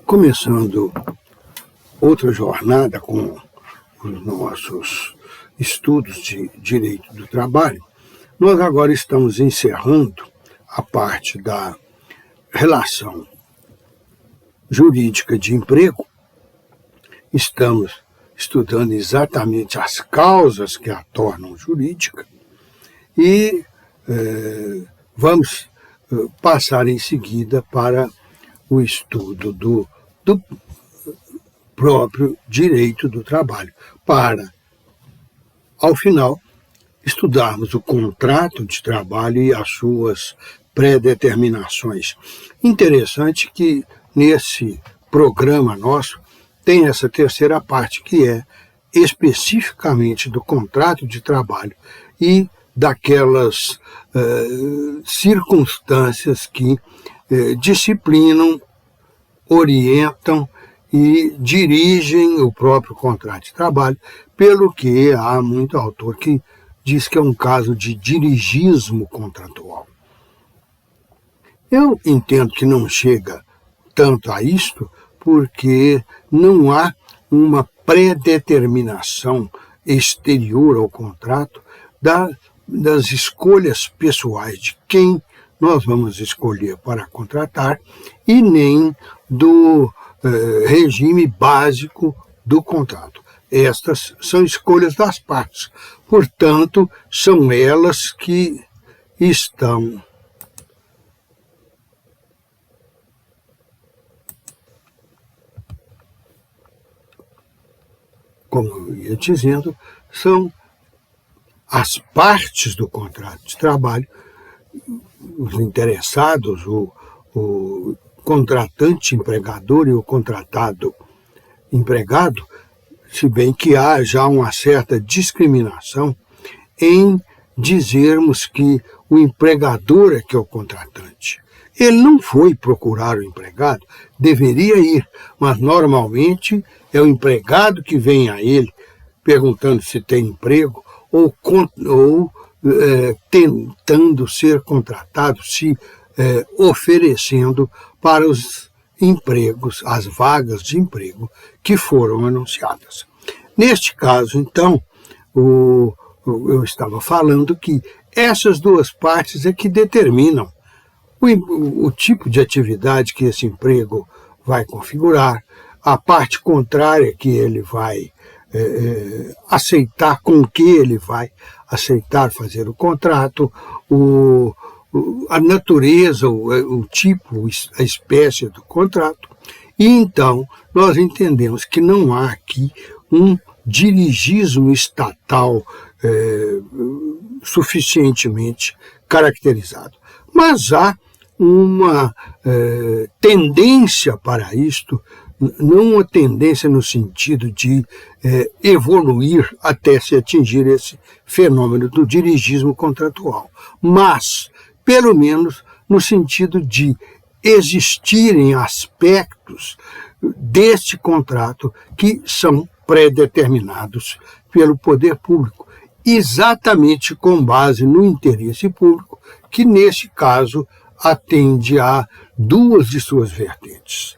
Começando outra jornada com os nossos estudos de direito do trabalho, nós agora estamos encerrando a parte da relação jurídica de emprego. Estamos estudando exatamente as causas que a tornam jurídica e vamos passar em seguida para o estudo do próprio direito do trabalho, para, ao final, estudarmos o contrato de trabalho e as suas pré-determinações. Interessante que nesse programa nosso tem essa terceira parte, que é especificamente do contrato de trabalho e daquelas circunstâncias que disciplinam, orientam e dirigem o próprio contrato de trabalho, pelo que há muito autor que diz que é um caso de dirigismo contratual. Eu entendo que não chega tanto a isto, porque não há uma predeterminação exterior ao contrato das escolhas pessoais de quem nós vamos escolher para contratar e nem do regime básico do contrato. Estas são escolhas das partes, portanto, são elas que estão como eu ia dizendo, são as partes do contrato de trabalho, os interessados, o contratante empregador e o contratado empregado, se bem que há já uma certa discriminação em dizermos que o empregador é que é o contratante. Ele não foi procurar o empregado, deveria ir, mas normalmente é o empregado que vem a ele perguntando se tem emprego ou tentando ser contratado, se oferecendo para os empregos, as vagas de emprego que foram anunciadas. Neste caso, então, eu estava falando que essas duas partes é que determinam o tipo de atividade que esse emprego vai configurar, a parte contrária que ele vai aceitar, com que ele vai aceitar fazer o contrato, a natureza, o tipo, a espécie do contrato. E então nós entendemos que não há aqui um dirigismo estatal suficientemente caracterizado. Mas há uma tendência para isto, não uma tendência no sentido de evoluir até se atingir esse fenômeno do dirigismo contratual, mas, pelo menos, no sentido de existirem aspectos deste contrato que são pré-determinados pelo poder público, exatamente com base no interesse público, que, nesse caso, atende a duas de suas vertentes.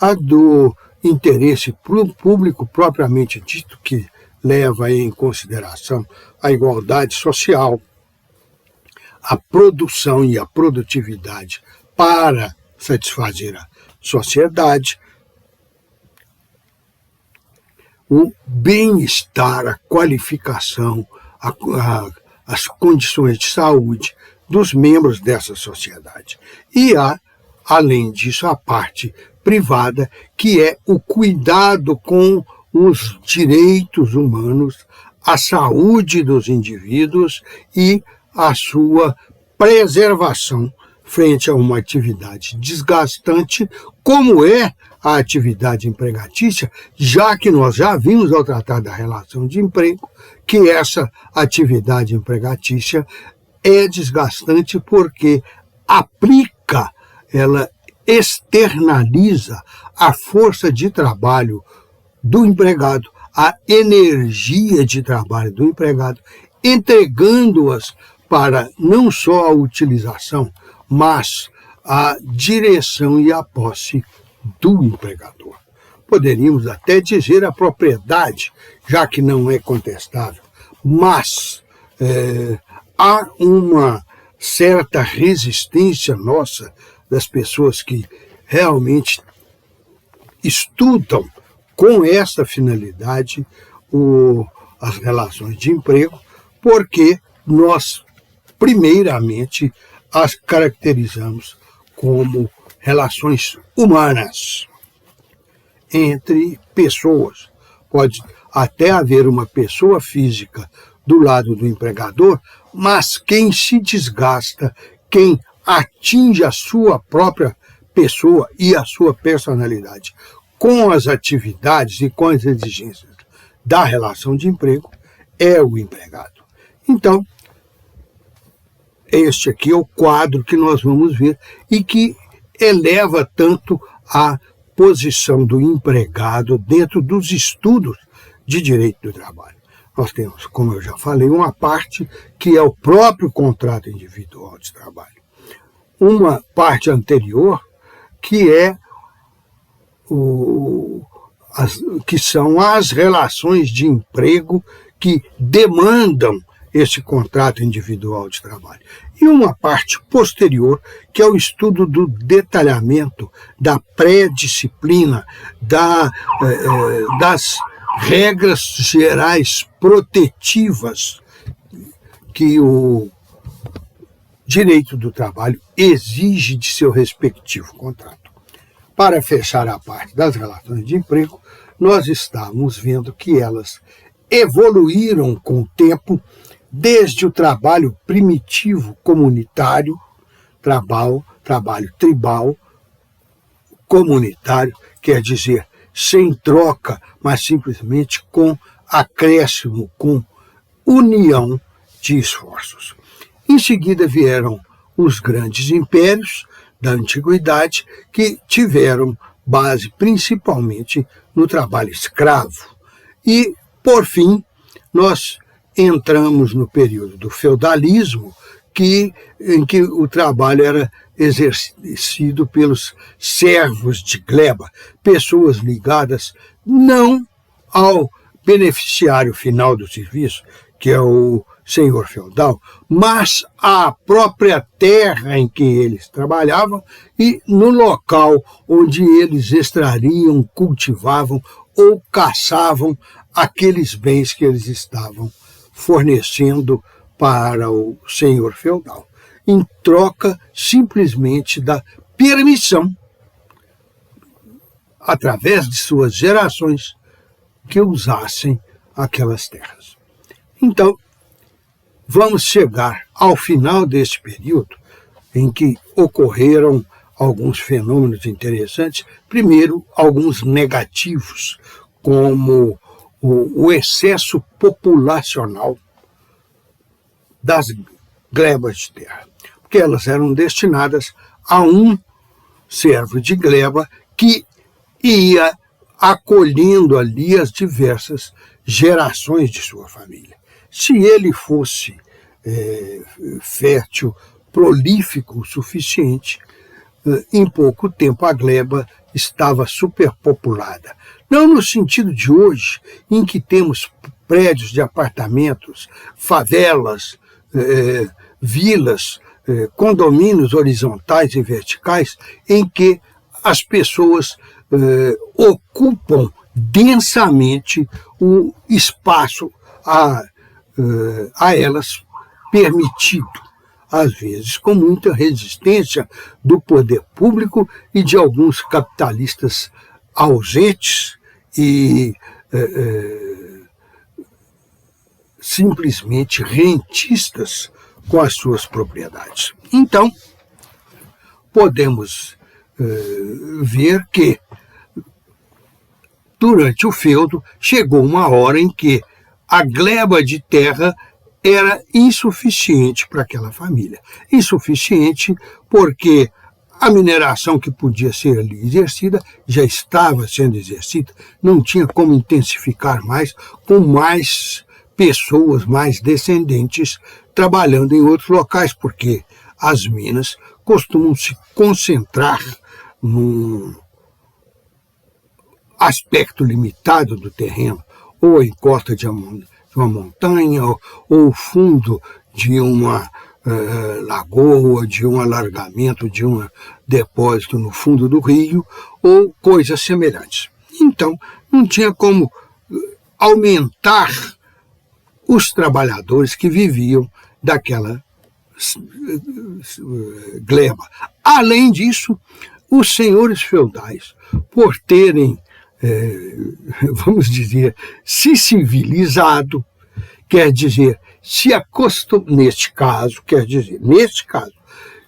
A do interesse público propriamente dito, que leva em consideração a igualdade social, a produção e a produtividade para satisfazer a sociedade, o bem-estar, a qualificação, as condições de saúde dos membros dessa sociedade. E há, além disso, a parte privada, que é o cuidado com os direitos humanos, a saúde dos indivíduos e a sua preservação frente a uma atividade desgastante, como é a atividade empregatícia, já que nós já vimos ao tratar da relação de emprego que essa atividade empregatícia é desgastante porque ela externaliza a força de trabalho do empregado, a energia de trabalho do empregado, entregando-as para não só a utilização, mas a direção e a posse do empregador. Poderíamos até dizer a propriedade, já que não é contestável, mas há uma certa resistência nossa, das pessoas que realmente estudam com essa finalidade as relações de emprego, porque nós, primeiramente, as caracterizamos como relações humanas entre pessoas. Pode até haver uma pessoa física do lado do empregador, mas quem se desgasta, quem atinge a sua própria pessoa e a sua personalidade com as atividades e com as exigências da relação de emprego é o empregado. Então, este aqui é o quadro que nós vamos ver e que eleva tanto a posição do empregado dentro dos estudos de direito do trabalho. Nós temos, como eu já falei, uma parte que é o próprio contrato individual de trabalho. Uma parte anterior que é que são as relações de emprego que demandam esse contrato individual de trabalho. E uma parte posterior, que é o estudo do detalhamento, da pré-disciplina, das regras gerais protetivas que o direito do trabalho exige de seu respectivo contrato. Para fechar a parte das relações de emprego, nós estamos vendo que elas evoluíram com o tempo, desde o trabalho primitivo comunitário, trabalho tribal, comunitário, quer dizer, sem troca, mas simplesmente com acréscimo, com união de esforços. Em seguida vieram os grandes impérios da antiguidade, que tiveram base principalmente no trabalho escravo. E, por fim, nós entramos no período do feudalismo, em que o trabalho era exercido pelos servos de gleba, pessoas ligadas não ao beneficiário final do serviço, que é o senhor feudal, mas à própria terra em que eles trabalhavam e no local onde eles extrariam, cultivavam ou caçavam aqueles bens que eles estavam fornecendo para o senhor feudal, em troca simplesmente da permissão, através de suas gerações, que usassem aquelas terras. Então, vamos chegar ao final desse período, em que ocorreram alguns fenômenos interessantes, primeiro, alguns negativos, como o excesso populacional das glebas de terra, porque elas eram destinadas a um servo de gleba que ia acolhendo ali as diversas gerações de sua família. Se ele fosse fértil, prolífico o suficiente, em pouco tempo a gleba estava superpopulada. Não no sentido de hoje, em que temos prédios de apartamentos, favelas, vilas, condomínios horizontais e verticais, em que as pessoas ocupam densamente o espaço a elas permitido, às vezes com muita resistência do poder público e de alguns capitalistas ausentes e simplesmente rentistas com as suas propriedades. Então, podemos ver que, durante o feudo, chegou uma hora em que a gleba de terra era insuficiente para aquela família. Insuficiente porque a mineração que podia ser ali exercida já estava sendo exercida, não tinha como intensificar mais, com mais pessoas, mais descendentes, trabalhando em outros locais, porque as minas costumam se concentrar num aspecto limitado do terreno, ou a encosta de uma montanha, ou o fundo de uma lagoa, de um alargamento, de um depósito no fundo do rio, ou coisas semelhantes. Então, não tinha como aumentar os trabalhadores que viviam daquela gleba. Além disso, os senhores feudais, por terem, vamos dizer, se civilizado, quer dizer, neste caso,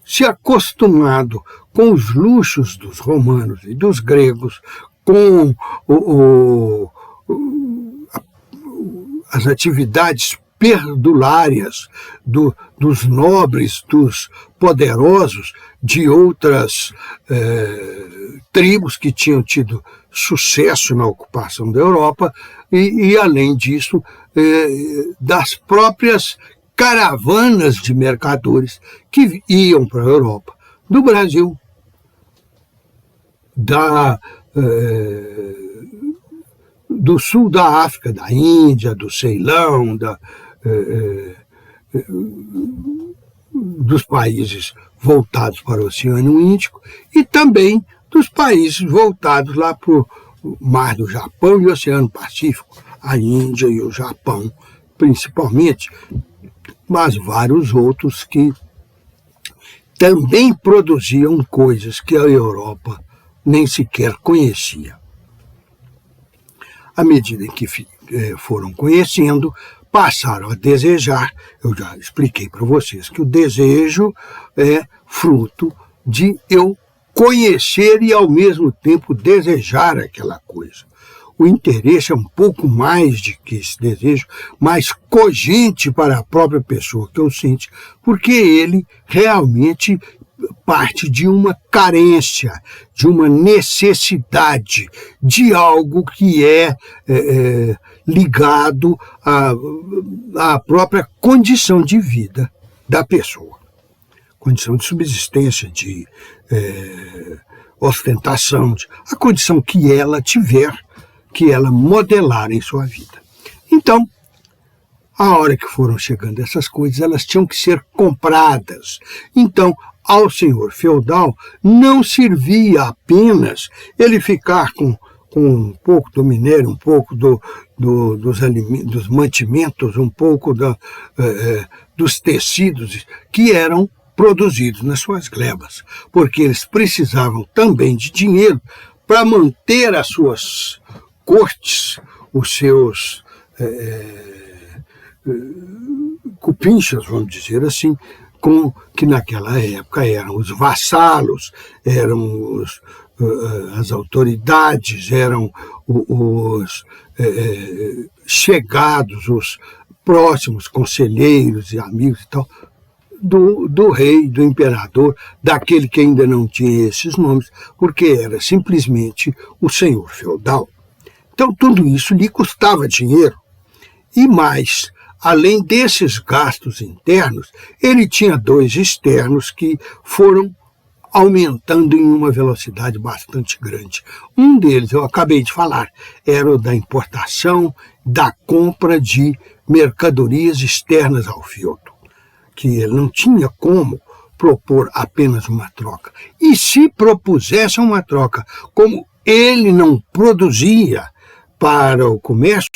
se acostumado com os luxos dos romanos e dos gregos, com as atividades perdulárias dos nobres, dos poderosos, de outras tribos que tinham tido sucesso na ocupação da Europa, e além disso, das próprias caravanas de mercadores que iam para a Europa, do Brasil, do sul da África, da Índia, do Ceilão, dos países voltados para o Oceano Índico e também dos países voltados lá para o Mar do Japão e o Oceano Pacífico, a Índia e o Japão principalmente, mas vários outros que também produziam coisas que a Europa nem sequer conhecia. À medida que foram conhecendo, passaram a desejar. Eu já expliquei para vocês que o desejo é fruto de eu conhecer e, ao mesmo tempo, desejar aquela coisa. O interesse é um pouco mais de que esse desejo, mais cogente para a própria pessoa que o sente, porque ele realmente parte de uma carência, de uma necessidade, de algo que é ligado à própria condição de vida da pessoa. Condição de subsistência, de ostentação, a condição que ela tiver, que ela modelar em sua vida. Então, a hora que foram chegando essas coisas, elas tinham que ser compradas. Então, ao senhor feudal não servia apenas ele ficar com um pouco do minério, um pouco dos mantimentos, um pouco dos tecidos que eram produzidos nas suas glebas, porque eles precisavam também de dinheiro para manter as suas cortes, os seus cupinchas, vamos dizer assim, que naquela época eram os vassalos, eram as autoridades, eram os chegados, os próximos conselheiros e amigos e tal, do rei, do imperador, daquele que ainda não tinha esses nomes, porque era simplesmente o senhor feudal. Então tudo isso lhe custava dinheiro. E mais, além desses gastos internos, ele tinha 2 externos que foram aumentando em uma velocidade bastante grande. Um deles, eu acabei de falar, era o da importação, da compra de mercadorias externas ao feudo, que ele não tinha como propor apenas uma troca. E se propusesse uma troca, como ele não produzia para o comércio,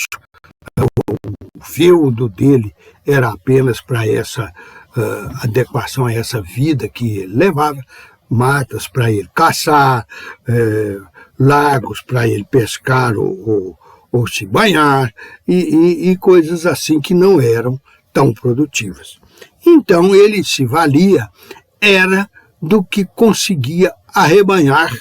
o feudo dele era apenas para essa adequação a essa vida que ele levava, matas para ele caçar, lagos para ele pescar ou se banhar, e coisas assim que não eram tão produtivas. Então ele se valia era do que conseguia arrebanhar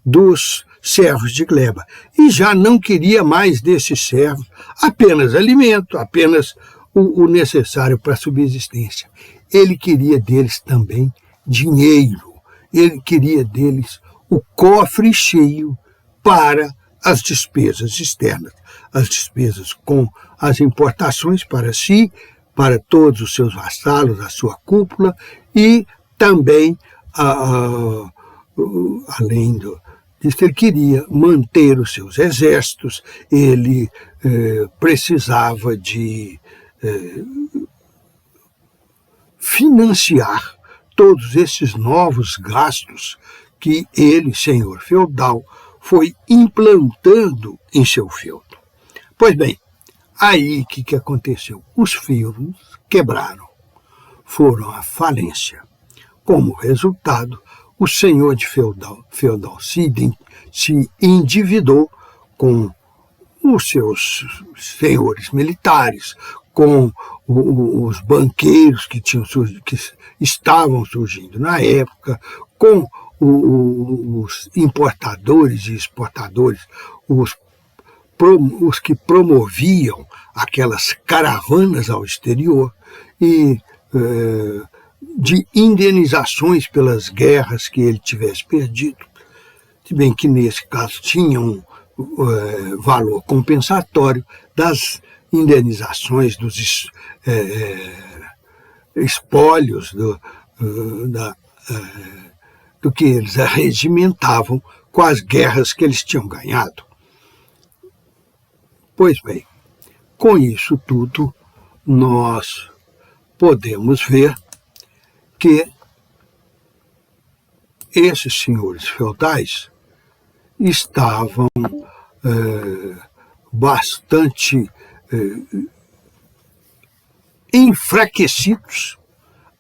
dos servos de gleba, e já não queria mais desses servos apenas alimento, apenas o necessário para a subsistência. Ele queria deles também dinheiro, ele queria deles o cofre cheio para as despesas externas, as despesas com as importações para si, para todos os seus vassalos, a sua cúpula, e também, além Diz que ele queria manter os seus exércitos, ele precisava de financiar todos esses novos gastos que ele, senhor feudal, foi implantando em seu feudo. Pois bem, aí o que aconteceu? Os feudos quebraram, foram à falência. Como resultado, o senhor de feudal se endividou com os seus senhores militares, com os banqueiros que estavam surgindo na época, com os importadores e exportadores, os que promoviam aquelas caravanas ao exterior e de indenizações pelas guerras que ele tivesse perdido, se bem que nesse caso tinha um valor compensatório das indenizações, dos espólios do que eles arregimentavam com as guerras que eles tinham ganhado. Pois bem, com isso tudo, nós podemos ver que esses senhores feudais estavam bastante enfraquecidos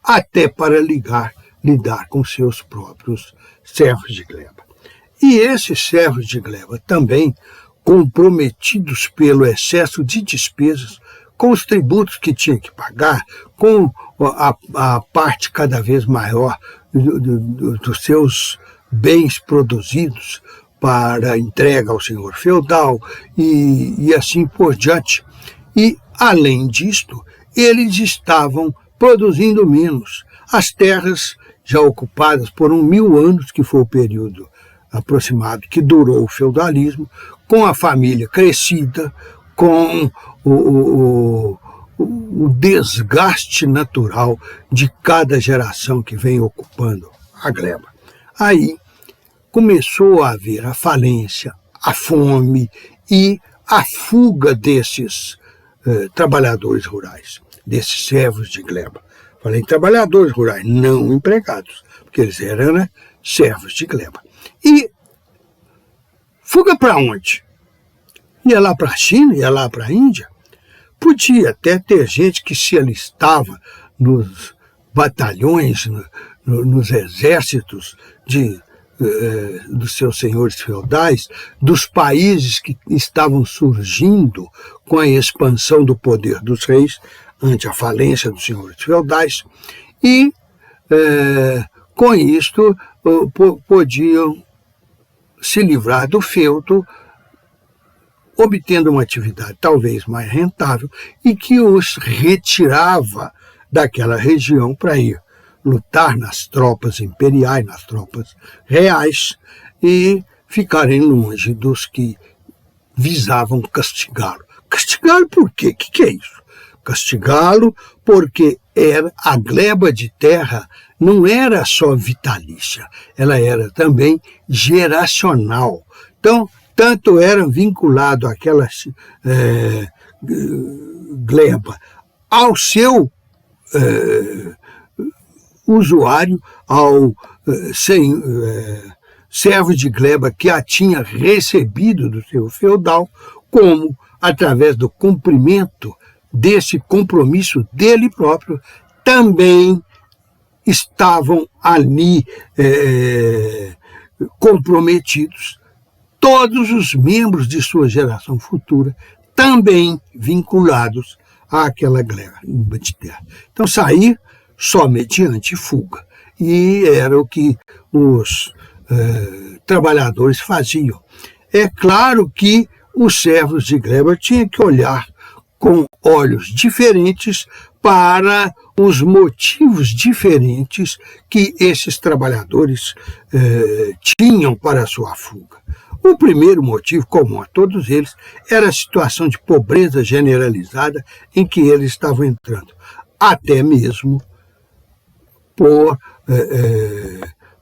até para lidar com seus próprios servos de gleba. E esses servos de gleba também, comprometidos pelo excesso de despesas, com os tributos que tinha que pagar, com a parte cada vez maior dos seus bens produzidos para entrega ao senhor feudal e assim por diante. E, além disto, eles estavam produzindo menos. As terras já ocupadas por 1000 anos, que foi o período aproximado que durou o feudalismo, com a família crescida, com o desgaste natural de cada geração que vem ocupando a gleba. Aí começou a haver a falência, a fome e a fuga desses trabalhadores rurais, desses servos de gleba. Falei trabalhadores rurais, não empregados, porque eles eram servos de gleba. E fuga para onde? Ia lá para a China, ia lá para a Índia? Podia até ter gente que se alistava nos batalhões, nos exércitos dos seus senhores feudais, dos países que estavam surgindo com a expansão do poder dos reis ante a falência dos senhores feudais, e com isto podiam se livrar do feudo, obtendo uma atividade talvez mais rentável e que os retirava daquela região para ir lutar nas tropas imperiais, nas tropas reais e ficarem longe dos que visavam castigá-lo. Castigá-lo por quê? O que é isso? Castigá-lo porque a gleba de terra não era só vitalícia, ela era também geracional. Então, tanto era vinculado àquela gleba ao seu usuário, ao servo de gleba que a tinha recebido do seu feudal, como através do cumprimento desse compromisso dele próprio, também estavam ali comprometidos todos os membros de sua geração futura, também vinculados àquela gleba de terra. Então, sair só mediante fuga. E era o que os trabalhadores faziam. É claro que os servos de gleba tinham que olhar com olhos diferentes para os motivos diferentes que esses trabalhadores tinham para a sua fuga. O primeiro motivo, comum a todos eles, era a situação de pobreza generalizada em que eles estavam entrando, até mesmo por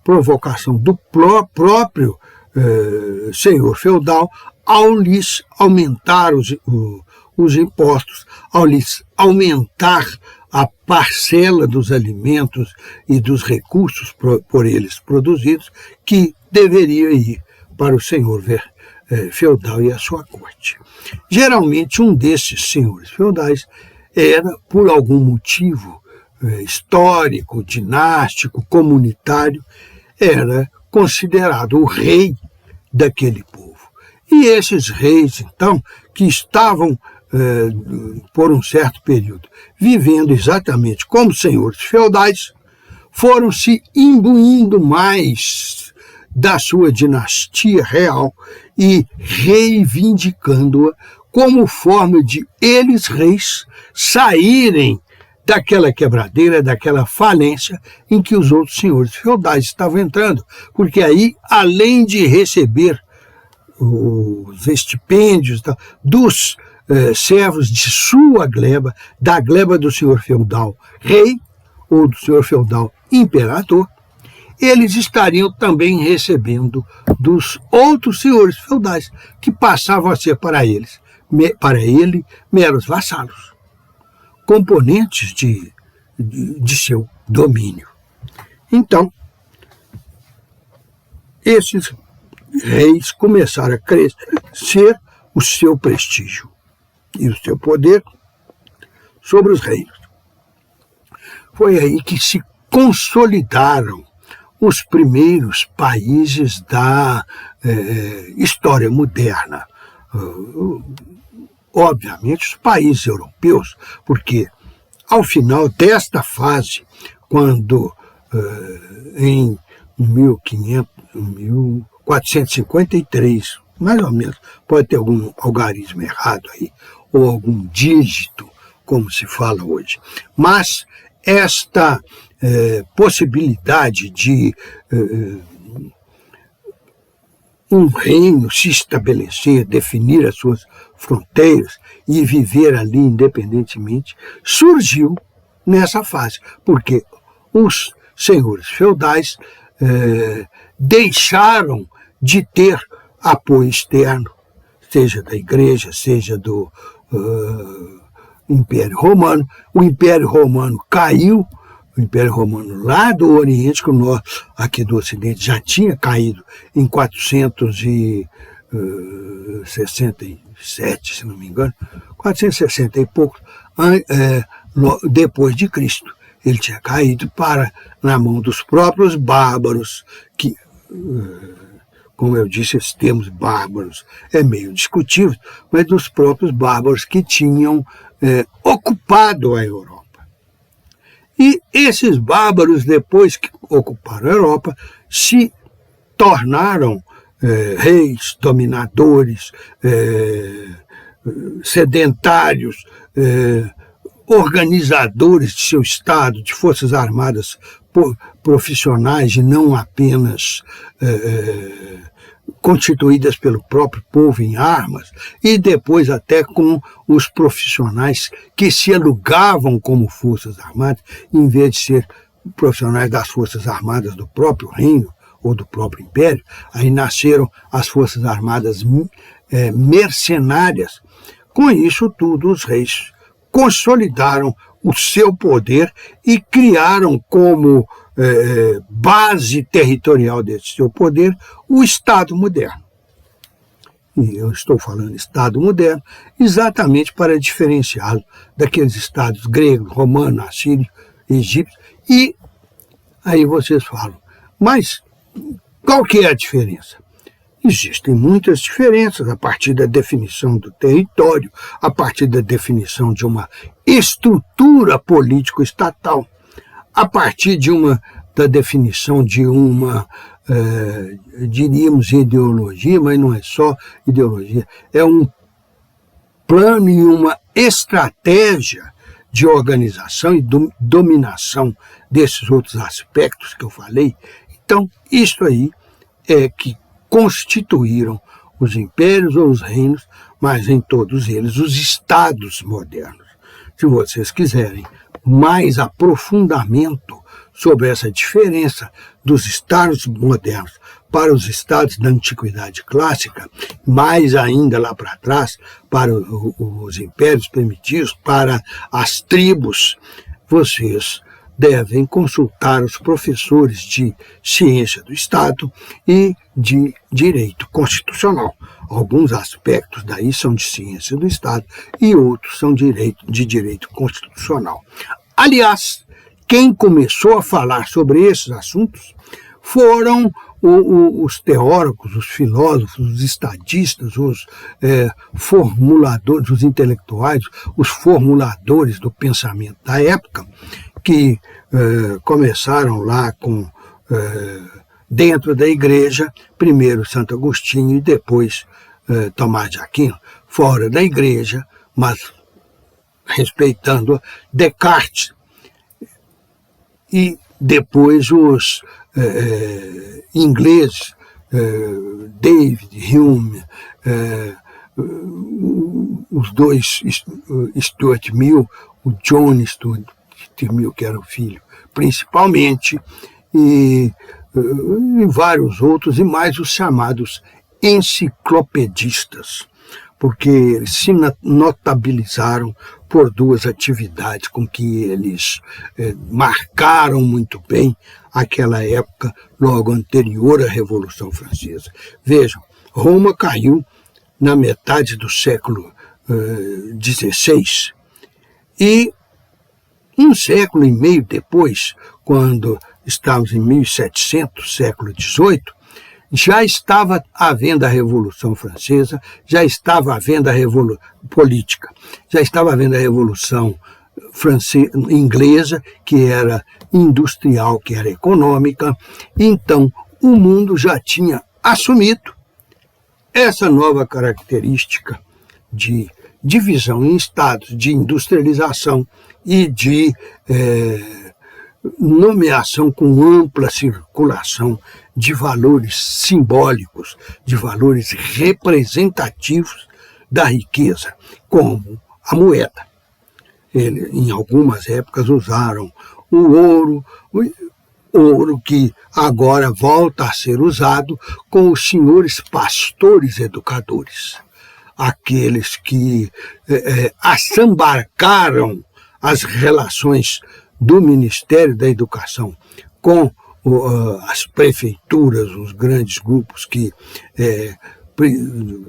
provocação do próprio senhor feudal ao lhes aumentar os impostos, ao lhes aumentar a parcela dos alimentos e dos recursos por eles produzidos que deveria ir para o senhor feudal e a sua corte. Geralmente, um desses senhores feudais era, por algum motivo histórico, dinástico, comunitário, era considerado o rei daquele povo. E esses reis, então, que estavam, por um certo período, vivendo exatamente como senhores feudais, foram se imbuindo mais da sua dinastia real e reivindicando-a como forma de eles, reis, saírem daquela quebradeira, daquela falência em que os outros senhores feudais estavam entrando. Porque aí, além de receber os estipêndios dos servos de sua gleba, da gleba do senhor feudal rei ou do senhor feudal imperador, eles estariam também recebendo dos outros senhores feudais, que passavam a ser para ele meros vassalos, componentes de seu domínio. Então, esses reis começaram a crescer o seu prestígio e o seu poder sobre os reinos. Foi aí que se consolidaram os primeiros países da história moderna. Obviamente, os países europeus, porque ao final desta fase, quando em 1453, mais ou menos, pode ter algum algarismo errado aí, ou algum dígito, como se fala hoje, mas esta possibilidade de um reino se estabelecer, definir as suas fronteiras e viver ali independentemente, surgiu nessa fase, porque os senhores feudais deixaram de ter apoio externo, seja da igreja, seja do Império Romano. O Império Romano caiu, o Império Romano lá do Oriente, que nós aqui do Ocidente já tinha caído em 467, se não me engano, 460 e pouco, depois de Cristo. Ele tinha caído na mão dos próprios bárbaros, que, como eu disse, esses termos bárbaros é meio discutível, mas dos próprios bárbaros que tinham ocupado a Europa. E esses bárbaros, depois que ocuparam a Europa, se tornaram reis, dominadores, sedentários, organizadores de seu Estado, de forças armadas profissionais e não apenas constituídas pelo próprio povo em armas, e depois até com os profissionais que se alugavam como forças armadas, em vez de ser profissionais das forças armadas do próprio reino ou do próprio império. Aí nasceram as forças armadas mercenárias. Com isso tudo, os reis consolidaram o seu poder e criaram como base territorial desse seu poder o Estado moderno. E eu estou falando Estado moderno exatamente para diferenciá-lo daqueles estados gregos, romanos, assírios, egípcios. E aí vocês falam, mas qual que é a diferença? Existem muitas diferenças a partir da definição do território, a partir da definição de uma estrutura político-estatal, a partir da definição de uma, diríamos, ideologia, mas não é só ideologia, é um plano e uma estratégia de organização e dominação desses outros aspectos que eu falei. Então, isso aí é que constituíram os impérios ou os reinos, mas em todos eles os estados modernos. Se vocês quiserem mais aprofundamento sobre essa diferença dos estados modernos para os estados da antiguidade clássica, mais ainda lá para trás, para os impérios primitivos, para as tribos, vocês devem consultar os professores de ciência do Estado e de direito constitucional. Alguns aspectos daí são de ciência do Estado e outros são de direito constitucional. Aliás, quem começou a falar sobre esses assuntos foram os teóricos, os filósofos, os estadistas, os formuladores, os intelectuais, os formuladores do pensamento da época, que começaram lá com dentro da igreja, primeiro Santo Agostinho e depois Tomás de Aquino, fora da igreja, mas respeitando Descartes, e depois os ingleses, David Hume, os dois Stuart Mill, o John Stuart Mill, que era o filho, principalmente, e vários outros, e mais os chamados enciclopedistas, porque eles se notabilizaram por duas atividades com que eles marcaram muito bem aquela época logo anterior à Revolução Francesa. Vejam, Roma caiu na metade do século XVI e um século e meio depois, quando estávamos em 1700, século XVIII, já estava havendo a Revolução Francesa, já estava havendo a Revolução Política, já estava havendo a Revolução Inglesa, que era industrial, que era econômica. Então, o mundo já tinha assumido essa nova característica de divisão em estados, de industrialização e de nomeação com ampla circulação de valores simbólicos, de valores representativos da riqueza, como a moeda. Em algumas épocas usaram o ouro que agora volta a ser usado com os senhores pastores educadores, aqueles que assambarcaram as relações do Ministério da Educação com as prefeituras, os grandes grupos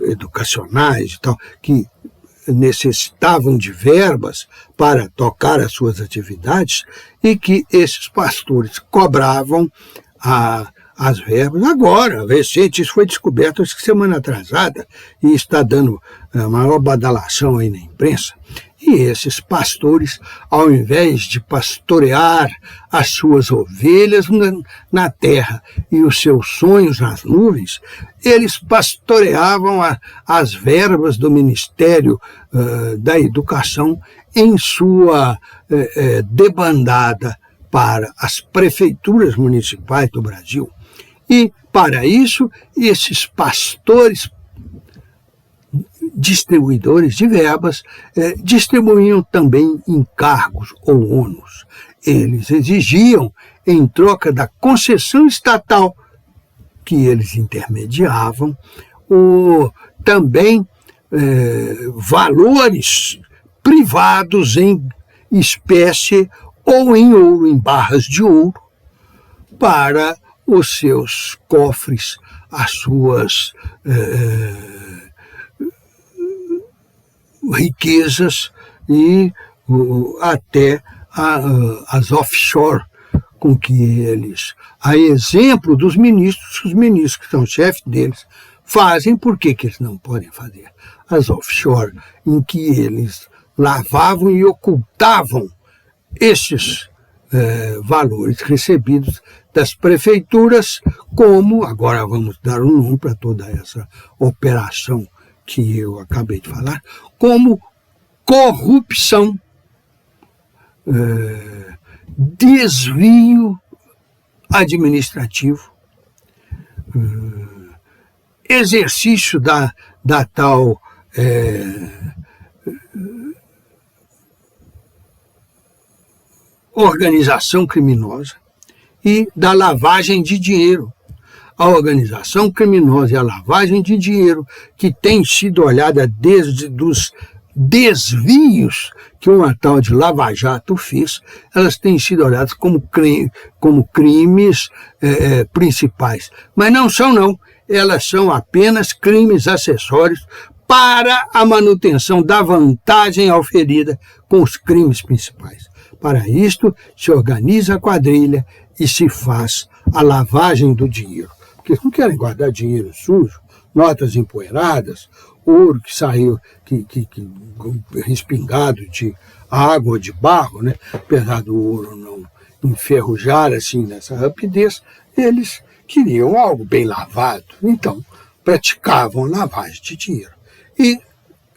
educacionais e tal, que necessitavam de verbas para tocar as suas atividades e que esses pastores cobravam as verbas. Agora, recente, isso foi descoberto acho que semana atrasada e está dando a maior badalação aí na imprensa. E esses pastores, ao invés de pastorear as suas ovelhas na terra e os seus sonhos nas nuvens, eles pastoreavam as verbas do Ministério da Educação em sua debandada para as prefeituras municipais do Brasil. E, para isso, esses pastores distribuidores de verbas distribuíam também encargos ou ônus. Eles exigiam, em troca da concessão estatal que eles intermediavam, também valores privados em espécie ou em ouro, em barras de ouro, para os seus cofres, as suas riquezas e até as offshore com que eles, a exemplo dos ministros, os ministros que são chefes deles, fazem. Por que eles não podem fazer? As offshore, em que eles lavavam e ocultavam esses valores recebidos das prefeituras, como, agora vamos dar um nome para toda essa operação que eu acabei de falar, como corrupção, desvio administrativo, exercício da tal organização criminosa e da lavagem de dinheiro. a organização criminosa e a lavagem de dinheiro, que tem sido olhada desde os desvios que uma tal de Lava Jato fez, elas têm sido olhadas como crimes principais. Mas não são, não. Elas são apenas crimes acessórios para a manutenção da vantagem oferida com os crimes principais. Para isto, se organiza a quadrilha e se faz a lavagem do dinheiro. Porque eles não querem guardar dinheiro sujo, notas empoeiradas, ouro que saiu respingado de água ou de barro, né? Apesar do ouro não enferrujar assim nessa rapidez, eles queriam algo bem lavado, então praticavam lavagem de dinheiro. E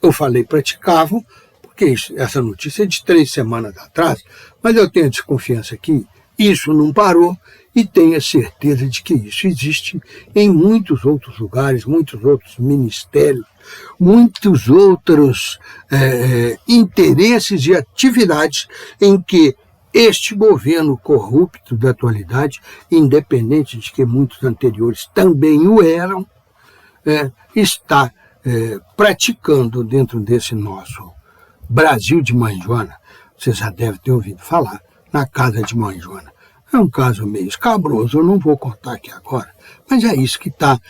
eu falei praticavam, porque essa notícia é de 3 semanas atrás, mas eu tenho desconfiança que isso não parou e tenho a certeza de que isso existe em muitos outros lugares, muitos outros ministérios, muitos outros interesses e atividades em que este governo corrupto da atualidade, independente de que muitos anteriores também o eram, está praticando dentro desse nosso Brasil de Mãe Joana. Você já deve ter ouvido falar na casa de Mãe Joana. É um caso meio escabroso, eu não vou contar aqui agora, mas é isso que está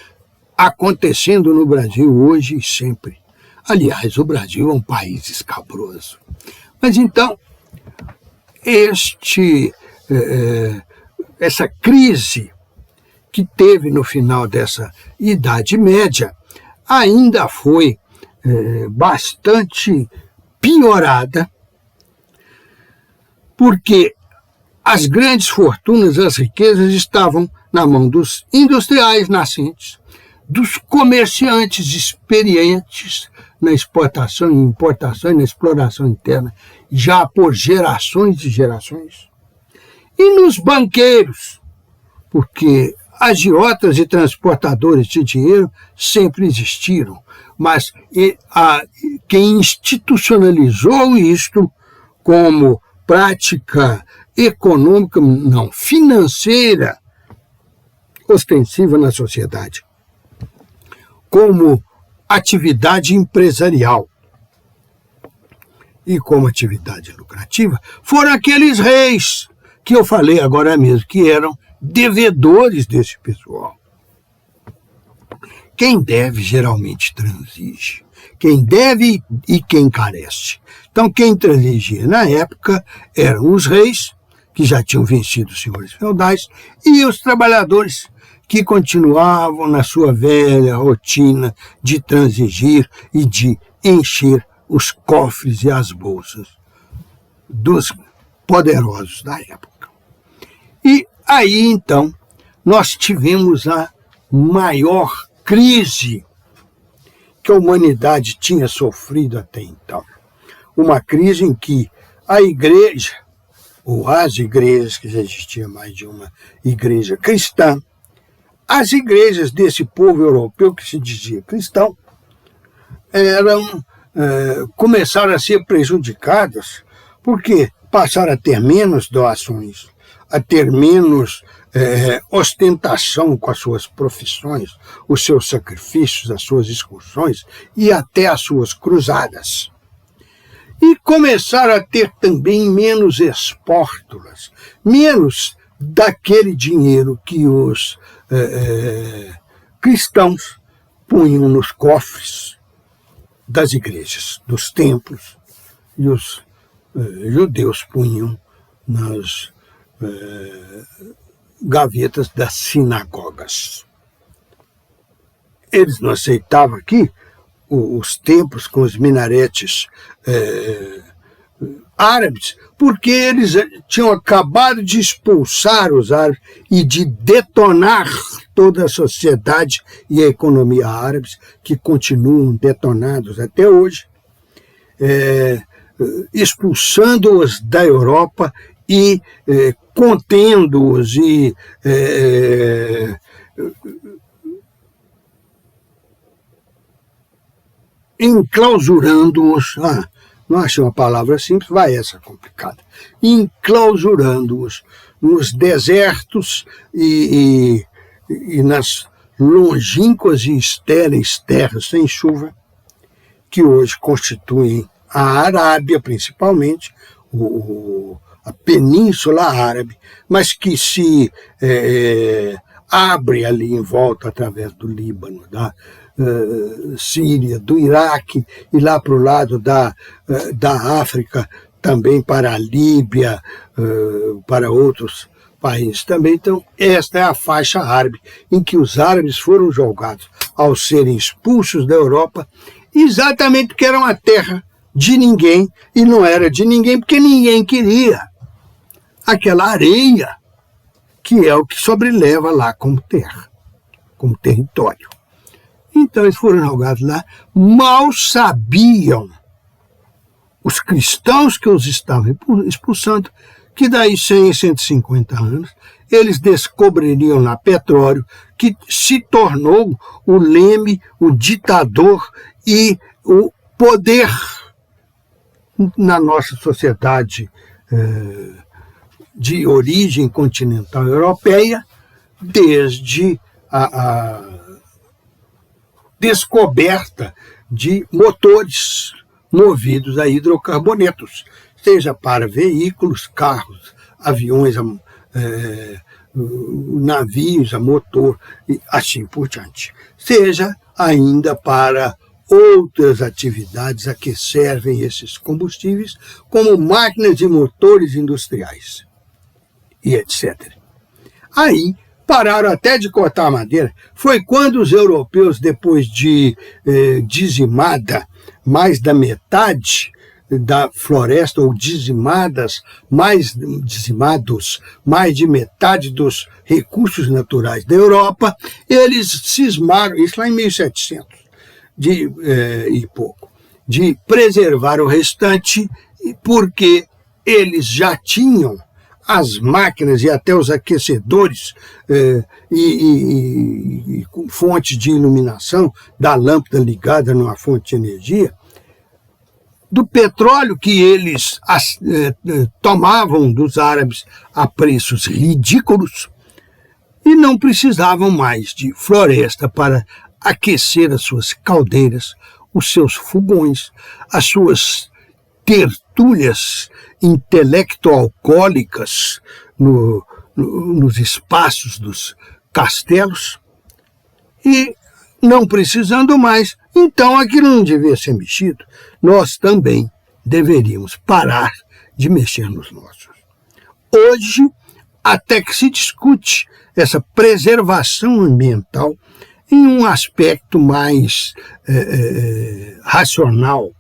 acontecendo no Brasil hoje e sempre. Aliás, o Brasil é um país escabroso. Mas então, essa crise que teve no final dessa Idade Média ainda foi bastante piorada, porque as grandes fortunas, as riquezas estavam na mão dos industriais nascentes, dos comerciantes experientes na exportação e importação e na exploração interna, já por gerações e gerações, e nos banqueiros, porque agiotas e transportadores de dinheiro sempre existiram, mas quem institucionalizou isto como prática econômica, não, financeira, ostensiva na sociedade, como atividade empresarial e como atividade lucrativa, foram aqueles reis que eu falei agora mesmo, que eram devedores desse pessoal. Quem deve geralmente transige. Quem deve e quem carece. Então, quem transigia na época eram os reis, que já tinham vencido os senhores feudais, e os trabalhadores, que continuavam na sua velha rotina de transigir e de encher os cofres e as bolsas dos poderosos da época. E aí, então, nós tivemos a maior crise que a humanidade tinha sofrido até então. Uma crise em que a igreja, ou as igrejas, que já existia mais de uma igreja cristã, as igrejas desse povo europeu que se dizia cristão, começaram a ser prejudicadas porque passaram a ter menos doações, a ter menos ostentação com as suas profissões, os seus sacrifícios, as suas excursões e até as suas cruzadas. E começaram a ter também menos espórtulas, menos daquele dinheiro que os cristãos punham nos cofres das igrejas, dos templos, e os judeus punham nas gavetas das sinagogas. Eles não aceitavam aqui os templos com os minaretes árabes, porque eles tinham acabado de expulsar os árabes e de detonar toda a sociedade e a economia árabes, que continuam detonados até hoje, expulsando-os da Europa e contendo-os e enclausurando-os, não achei uma palavra simples, vai essa complicada, enclausurando-os nos desertos e nas longínquas e estéreis terras sem chuva, que hoje constituem a Arábia, principalmente, a Península Árabe, mas que se abre ali em volta através do Líbano, da Síria, do Iraque, e lá para o lado da África, também para a Líbia, para outros países também. Então, esta é a faixa árabe, em que os árabes foram jogados ao serem expulsos da Europa, exatamente porque era uma terra de ninguém, e não era de ninguém porque ninguém queria aquela areia, que é o que sobreleva lá como terra, como território. Então eles foram jogados lá, mal sabiam os cristãos que os estavam expulsando, que daí 100, 150 anos, eles descobririam lá petróleo, que se tornou o leme, o ditador e o poder na nossa sociedade de origem continental europeia, desde a descoberta de motores movidos a hidrocarbonetos, seja para veículos, carros, aviões, navios a motor e assim por diante, seja ainda para outras atividades a que servem esses combustíveis, como máquinas e motores industriais e etc. Aí pararam até de cortar madeira. Foi quando os europeus, depois de dizimada mais da metade da floresta, ou dizimados mais de metade dos recursos naturais da Europa, eles cismaram, isso lá em 1700 e pouco, de preservar o restante, porque eles já tinham as máquinas e até os aquecedores e fonte de iluminação da lâmpada ligada numa fonte de energia, do petróleo que eles tomavam dos árabes a preços ridículos, e não precisavam mais de floresta para aquecer as suas caldeiras, os seus fogões, as suas tertúlias intelecto-alcoólicas nos espaços dos castelos, e não precisando mais, então aquilo não devia ser mexido. Nós também deveríamos parar de mexer nos nossos. Hoje, até que se discute essa preservação ambiental em um aspecto mais racional,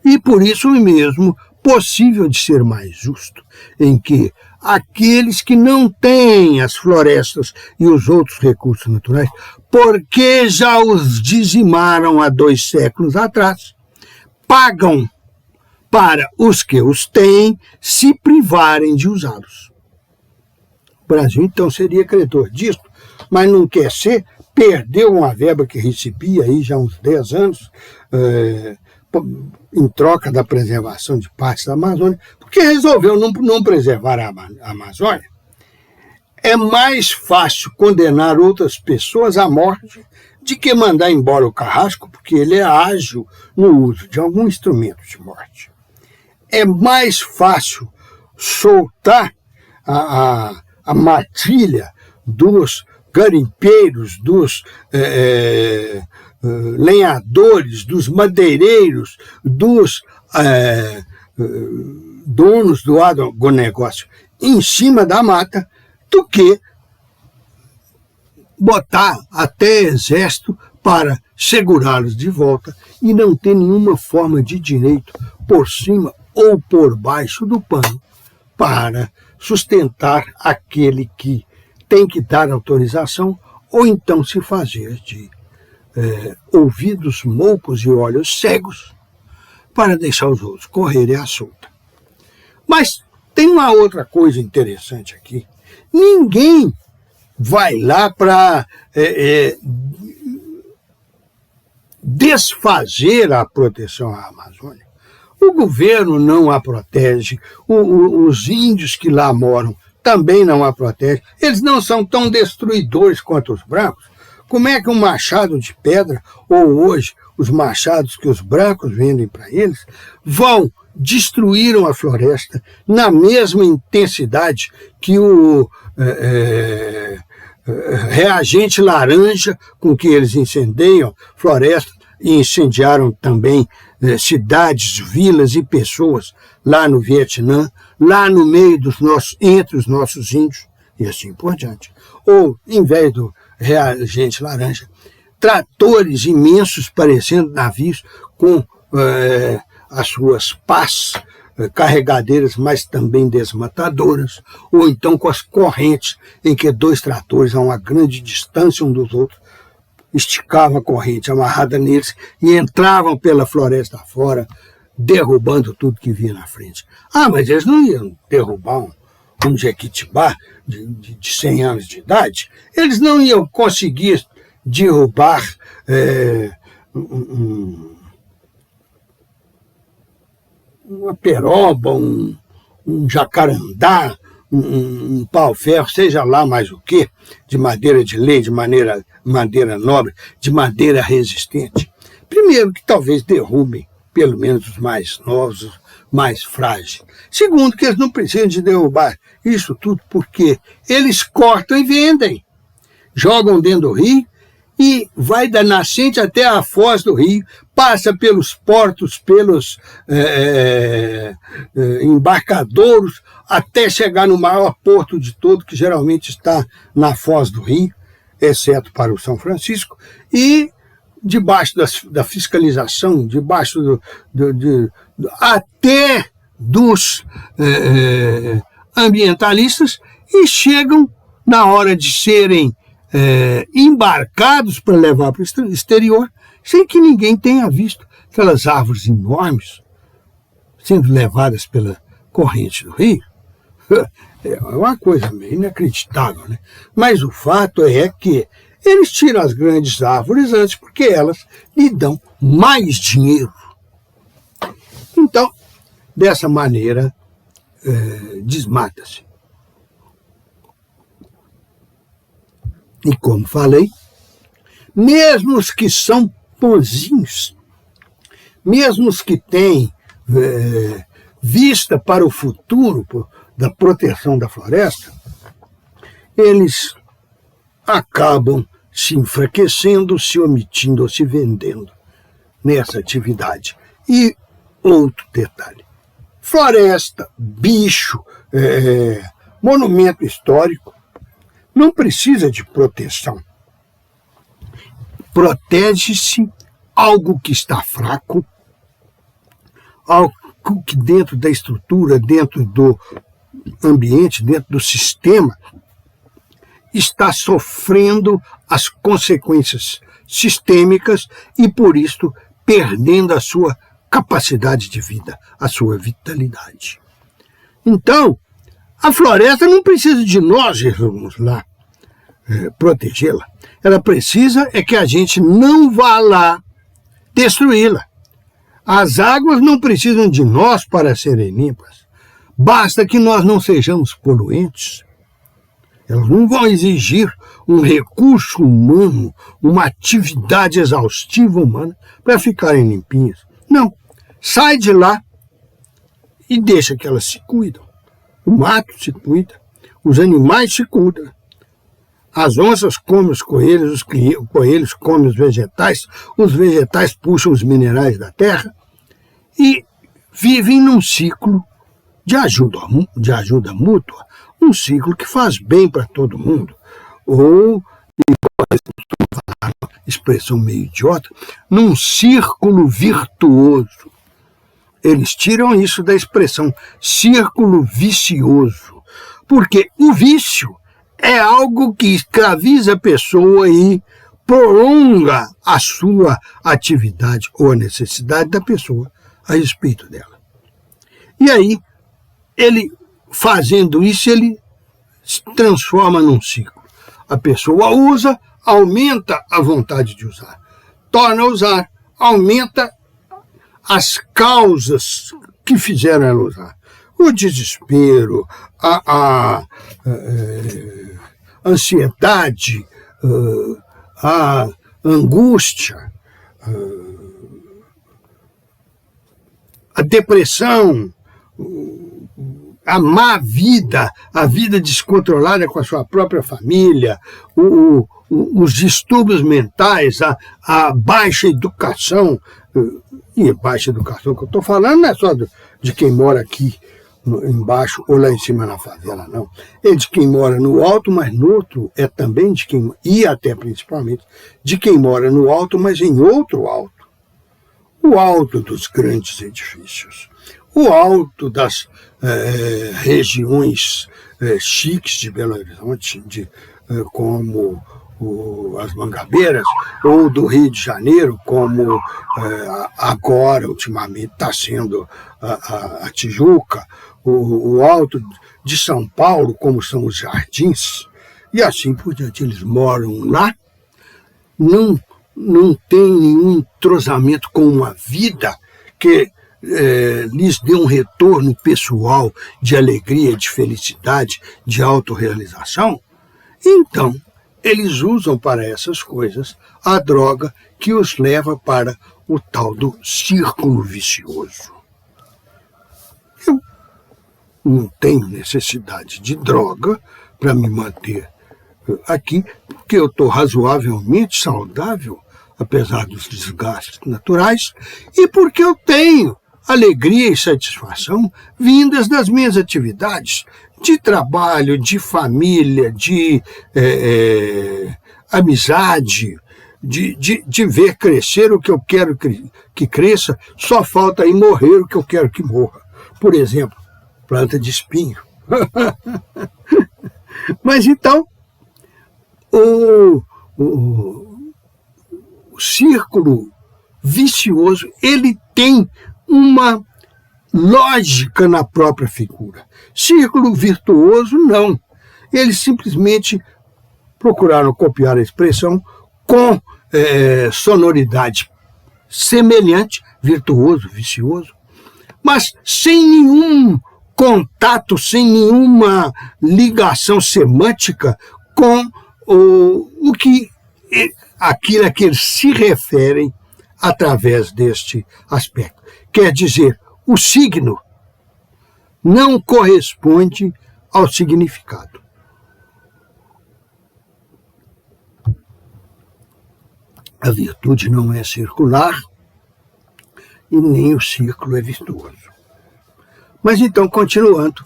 e por isso mesmo possível de ser mais justo, em que aqueles que não têm as florestas e os outros recursos naturais, porque já os dizimaram há 2 séculos atrás, pagam para os que os têm se privarem de usá-los. O Brasil, então, seria credor disso, mas não quer ser, perdeu uma verba que recebia aí já há uns 10 anos, em troca da preservação de partes da Amazônia, porque resolveu não preservar a Amazônia. É mais fácil condenar outras pessoas à morte de que mandar embora o carrasco, porque ele é ágil no uso de algum instrumento de morte. É mais fácil soltar a matilha dos garimpeiros, dos lenhadores, dos madeireiros, dos donos do agronegócio em cima da mata, do que botar até exército para segurá-los de volta e não ter nenhuma forma de direito por cima ou por baixo do pano para sustentar aquele que tem que dar autorização, ou então se fazer de ouvidos moucos e olhos cegos para deixar os outros correrem à solta. Mas tem uma outra coisa interessante aqui. Ninguém vai lá para desfazer a proteção à Amazônia. O governo não a protege, os índios que lá moram também não a protegem. Eles não são tão destruidores quanto os brancos, Como é que um machado de pedra, ou hoje os machados que os brancos vendem para eles, destruíram a floresta na mesma intensidade que o reagente laranja com que eles incendiam florestas e incendiaram também cidades, vilas e pessoas lá no Vietnã, lá no meio entre os nossos índios e assim por diante. Ou, em vez do reagente laranja, tratores imensos parecendo navios com as suas pás carregadeiras, mas também desmatadoras, ou então com as correntes em que dois tratores a uma grande distância um dos outros esticavam a corrente amarrada neles e entravam pela floresta fora, derrubando tudo que via na frente. Mas eles não iam derrubar um jequitibá de 100 anos de idade, eles não iam conseguir derrubar uma peroba, um jacarandá, um pau-ferro, seja lá mais o que, de madeira de lei, de madeira nobre, de madeira resistente. Primeiro, que talvez derrubem, pelo menos os mais novos, os mais frágeis. Segundo, que eles não precisam de derrubar isso tudo porque eles cortam e vendem. Jogam dentro do rio e vai da nascente até a foz do rio, passa pelos portos, pelos embarcadouros, até chegar no maior porto de todo, que geralmente está na foz do rio, exceto para o São Francisco, e debaixo da fiscalização, debaixo até dos ambientalistas, e chegam na hora de serem embarcados para levar para o exterior, sem que ninguém tenha visto aquelas árvores enormes sendo levadas pela corrente do rio. É uma coisa meio inacreditável, né? Mas o fato é que eles tiram as grandes árvores antes porque elas lhe dão mais dinheiro. Então, dessa maneira, desmata-se. E como falei, mesmo os que são bonzinhos, mesmo os que têm vista para o futuro da proteção da floresta, eles acabam se enfraquecendo, se omitindo ou se vendendo nessa atividade. E outro detalhe, floresta, bicho, monumento histórico, não precisa de proteção. Protege-se algo que está fraco, algo que dentro da estrutura, dentro do ambiente, dentro do sistema, está sofrendo as consequências sistêmicas e, por isso, perdendo a sua capacidade de vida, a sua vitalidade. Então, a floresta não precisa de nós irmos lá protegê-la. Ela precisa é que a gente não vá lá destruí-la. As águas não precisam de nós para serem limpas. Basta que nós não sejamos poluentes. Elas não vão exigir um recurso humano, uma atividade exaustiva humana para ficarem limpinhas. Não. Sai de lá e deixa que elas se cuidam. O mato se cuida, os animais se cuidam. As onças comem os coelhos comem os vegetais puxam os minerais da terra e vivem num ciclo de ajuda mútua, um ciclo que faz bem para todo mundo. Ou, expressão meio idiota, num círculo virtuoso. Eles tiram isso da expressão círculo vicioso, porque o vício é algo que escraviza a pessoa e prolonga a sua atividade ou a necessidade da pessoa a respeito dela. E aí, ele fazendo isso, ele se transforma num ciclo. A pessoa usa, aumenta a vontade de usar. Torna a usar, aumenta as causas que fizeram ela usar. O desespero, a ansiedade, a angústia, a depressão, a má vida, a vida descontrolada com a sua própria família, os distúrbios mentais, a baixa educação. E baixa educação que eu estou falando não é só de quem mora aqui embaixo ou lá em cima na favela, não. É de quem mora no alto, mas no outro é também de quem, e até principalmente, de quem mora no alto, mas em outro alto. O alto dos grandes edifícios, o alto das regiões chiques de Belo Horizonte, como as Mangabeiras, ou do Rio de Janeiro, como agora, ultimamente, está sendo a Tijuca, o alto de São Paulo, como são os Jardins, e assim por diante. Eles moram lá, não tem nenhum entrosamento com uma vida que lhes dê um retorno pessoal de alegria, de felicidade, de autorrealização. Então, eles usam para essas coisas a droga que os leva para o tal do círculo vicioso. Eu não tenho necessidade de droga para me manter aqui, porque eu estou razoavelmente saudável, apesar dos desgastes naturais, e porque eu tenho alegria e satisfação vindas das minhas atividades de trabalho, de família, de amizade, de ver crescer o que eu quero que cresça, só falta aí morrer o que eu quero que morra. Por exemplo, planta de espinho. Mas então, o círculo vicioso, ele tem uma lógica na própria figura. Círculo virtuoso, não. Eles simplesmente procuraram copiar a expressão com sonoridade semelhante, virtuoso, vicioso, mas sem nenhum contato, sem nenhuma ligação semântica com aquilo a que eles se referem através deste aspecto. Quer dizer, o signo não corresponde ao significado. A virtude não é circular e nem o círculo é virtuoso. Mas então, continuando,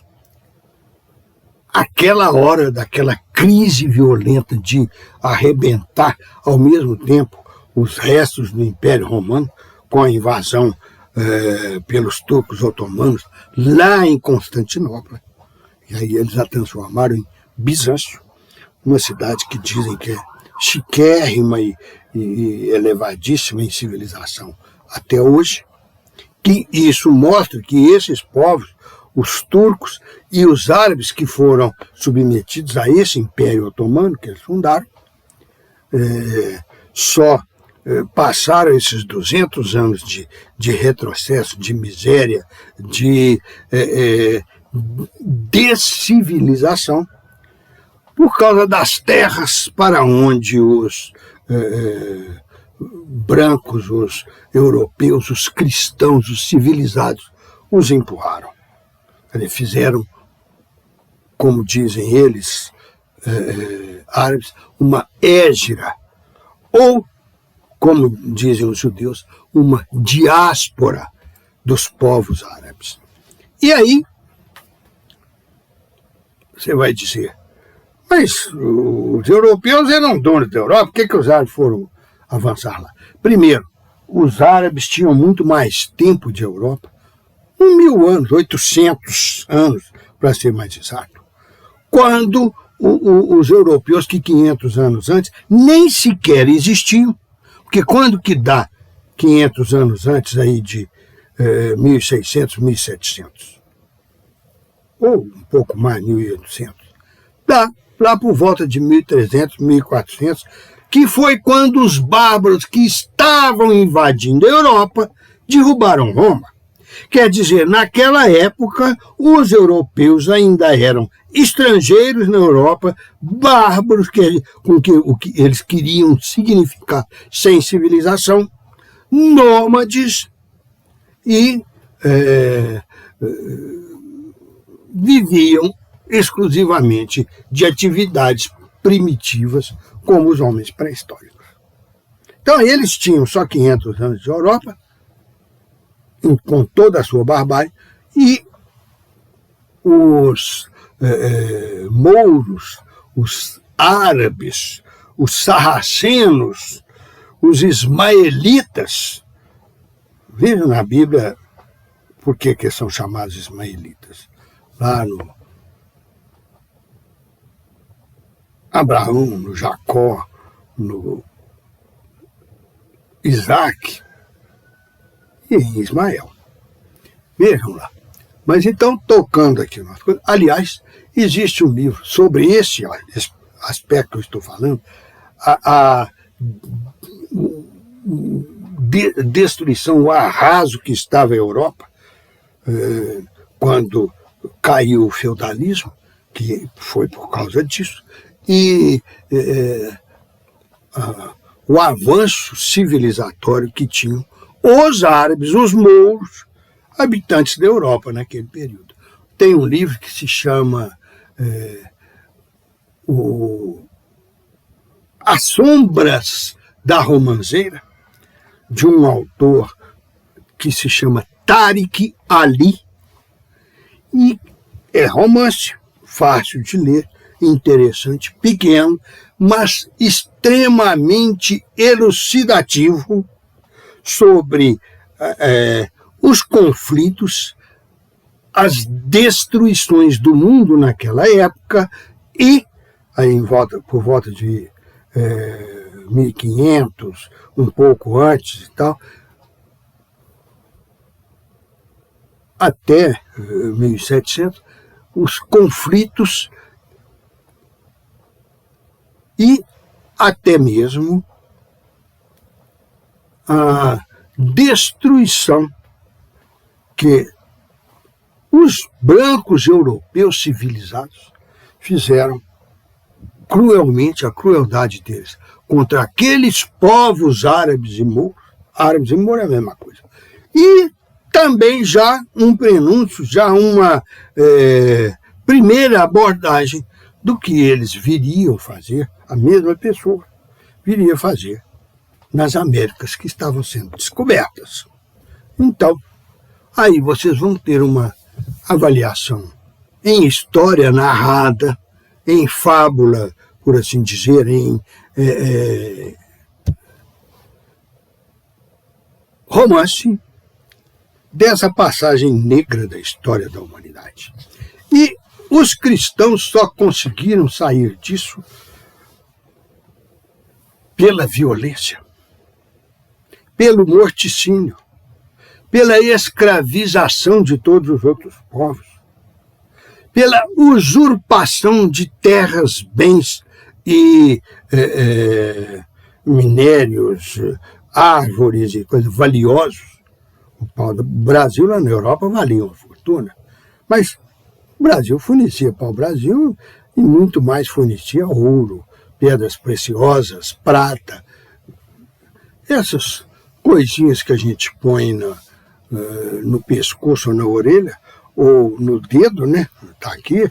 aquela hora daquela crise violenta de arrebentar ao mesmo tempo os restos do Império Romano com a invasão pelos turcos otomanos lá em Constantinopla. E aí eles a transformaram em Bizâncio, uma cidade que dizem que é chiquérrima e elevadíssima em civilização até hoje. Que isso mostra que esses povos, os turcos e os árabes que foram submetidos a esse Império Otomano que eles fundaram, só passaram esses 200 anos de retrocesso, de miséria, de descivilização, por causa das terras para onde os brancos, os europeus, os cristãos, os civilizados, os empurraram. Eles fizeram, como dizem eles, árabes, uma hégira, ou, como dizem os judeus, uma diáspora dos povos árabes. E aí, você vai dizer, mas os europeus eram donos da Europa, por que os árabes foram avançar lá? Primeiro, os árabes tinham muito mais tempo de Europa, 1000 anos, 800 anos, para ser mais exato, quando os europeus, que 500 anos antes, nem sequer existiam, porque quando que dá 500 anos antes aí de 1600, 1700? Ou um pouco mais, 1800. Dá lá por volta de 1300, 1400, que foi quando os bárbaros que estavam invadindo a Europa derrubaram Roma. Quer dizer, naquela época, os europeus ainda eram estrangeiros na Europa, bárbaros, com o que eles queriam significar sem civilização, nômades e viviam exclusivamente de atividades primitivas, como os homens pré-históricos. Então, eles tinham só 500 anos de Europa, com toda a sua barbárie, e os mouros, os árabes, os sarracenos, os ismaelitas. Vejam na Bíblia por que são chamados ismaelitas. Lá no Abraão, no Jacó, no Isaac e em Ismael. Vejam lá. Mas então, tocando aqui, aliás, existe um livro sobre esse aspecto que eu estou falando, a destruição, o arraso que estava a Europa, quando caiu o feudalismo, que foi por causa disso, e o avanço civilizatório que tinham os árabes, os mouros, habitantes da Europa naquele período. Tem um livro que se chama As Sombras da Romanceira, de um autor que se chama Tariq Ali, e é romance, fácil de ler, interessante, pequeno, mas extremamente elucidativo sobre os conflitos, as destruições do mundo naquela época e, aí por volta de 1500, um pouco antes e tal, até 1700, os conflitos e até mesmo a destruição que os brancos europeus civilizados fizeram cruelmente, a crueldade deles, contra aqueles povos árabes e mouros. Árabes e mouros é a mesma coisa. E também já um prenúncio, já uma primeira abordagem do que eles viriam fazer, a mesma pessoa viria fazer nas Américas que estavam sendo descobertas. Então, aí vocês vão ter uma avaliação em história narrada, em fábula, por assim dizer, em romance, dessa passagem negra da história da humanidade. E os cristãos só conseguiram sair disso pela violência, pelo morticínio, pela escravização de todos os outros povos, pela usurpação de terras, bens e minérios, árvores e coisas valiosos. O pau do Brasil lá na Europa valia uma fortuna, mas o Brasil fornecia pau-brasil e muito mais fornecia ouro, pedras preciosas, prata, essas coisinhas que a gente põe no pescoço ou na orelha, ou no dedo, né? Está aqui.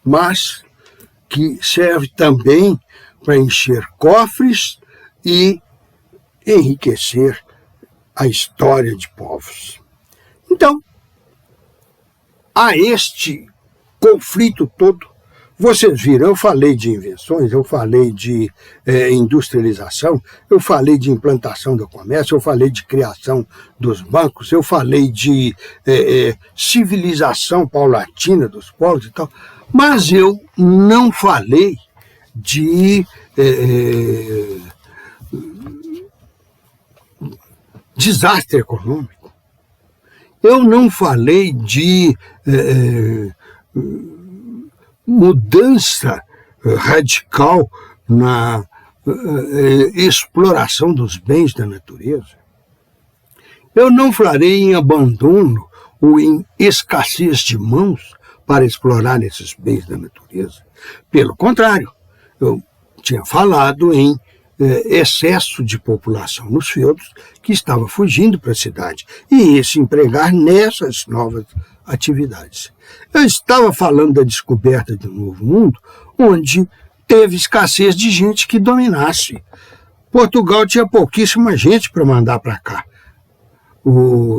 Mas que serve também para encher cofres e enriquecer a história de povos. Então, a este conflito todo, vocês viram, eu falei de invenções, eu falei de industrialização, eu falei de implantação do comércio, eu falei de criação dos bancos, eu falei de civilização paulatina dos povos e tal, mas eu não falei de desastre econômico. Eu não falei de mudança radical na exploração dos bens da natureza. Eu não falarei em abandono ou em escassez de mãos para explorar esses bens da natureza. Pelo contrário, eu tinha falado em excesso de população nos feudos que estava fugindo para a cidade e se empregar nessas novas atividades. Eu estava falando da descoberta de um novo mundo onde teve escassez de gente que dominasse. Portugal tinha pouquíssima gente para mandar para cá.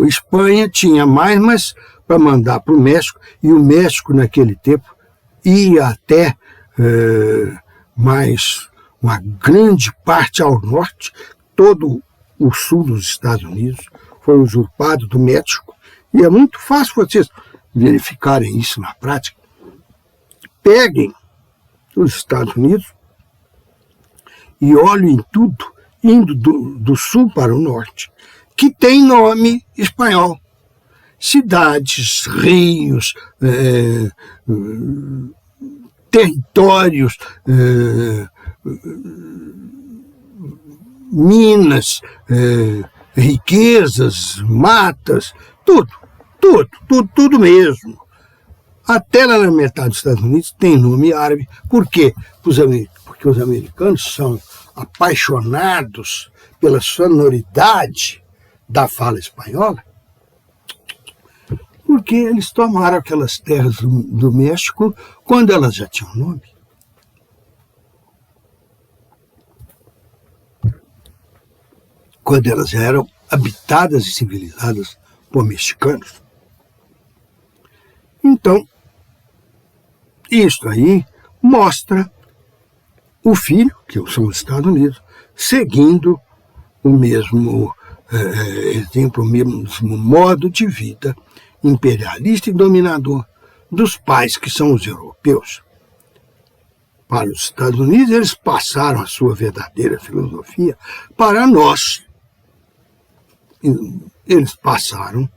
Espanha tinha mais, mas para mandar para o México, e o México naquele tempo ia até mais uma grande parte ao norte. Todo o sul dos Estados Unidos foi usurpado do México, e é muito fácil vocês verificarem isso na prática. Peguem os Estados Unidos e olhem em tudo, indo do sul para o norte, que tem nome espanhol. Cidades, rios, territórios, minas, riquezas, matas, tudo mesmo. Até lá na metade dos Estados Unidos tem nome árabe. Por quê? Porque os americanos são apaixonados pela sonoridade da fala espanhola, porque eles tomaram aquelas terras do México quando elas já tinham nome. Quando elas já eram habitadas e civilizadas por mexicanos. Então, isso aí mostra o filho, que são os Estados Unidos, seguindo o mesmo exemplo, o mesmo modo de vida imperialista e dominador dos pais, que são os europeus. Para os Estados Unidos, eles passaram a sua verdadeira filosofia para nós. Eles passaram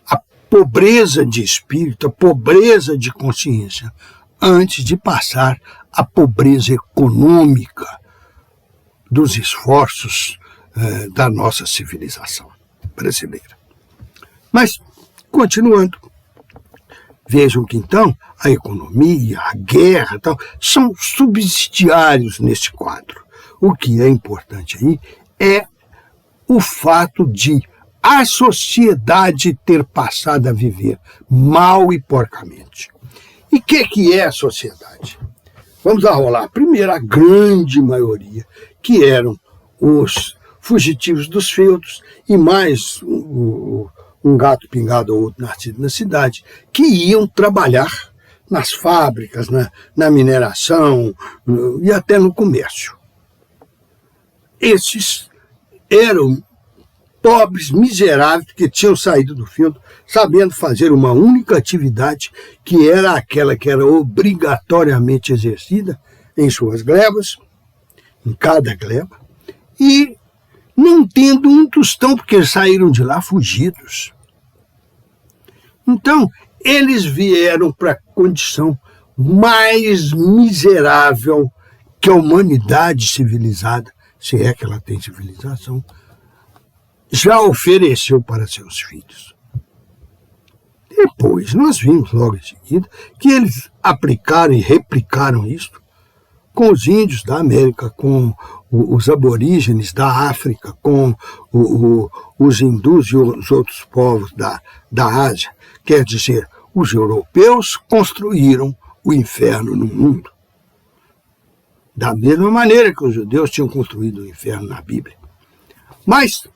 a pobreza de espírito, a pobreza de consciência, antes de passar a pobreza econômica dos esforços da nossa civilização brasileira. Mas, continuando, vejam que então a economia, a guerra, tal, são subsidiários nesse quadro. O que é importante aí é o fato de a sociedade ter passado a viver mal e porcamente. E o que é a sociedade? Vamos arrolar. Primeiro, a grande maioria, que eram os fugitivos dos feudos e mais um gato pingado ou outro nascido na cidade, que iam trabalhar nas fábricas, na mineração e até no comércio. Esses eram pobres, miseráveis, que tinham saído do feudo sabendo fazer uma única atividade, que era aquela que era obrigatoriamente exercida em suas glebas, em cada gleba, e não tendo um tostão, porque eles saíram de lá fugidos. Então, eles vieram para a condição mais miserável que a humanidade civilizada, se é que ela tem civilização, já ofereceu para seus filhos. Depois, nós vimos logo em seguida que eles aplicaram e replicaram isso com os índios da América, com os aborígenes da África, com os hindus e os outros povos da Ásia. Quer dizer, os europeus construíram o inferno no mundo. Da mesma maneira que os judeus tinham construído o inferno na Bíblia. Mas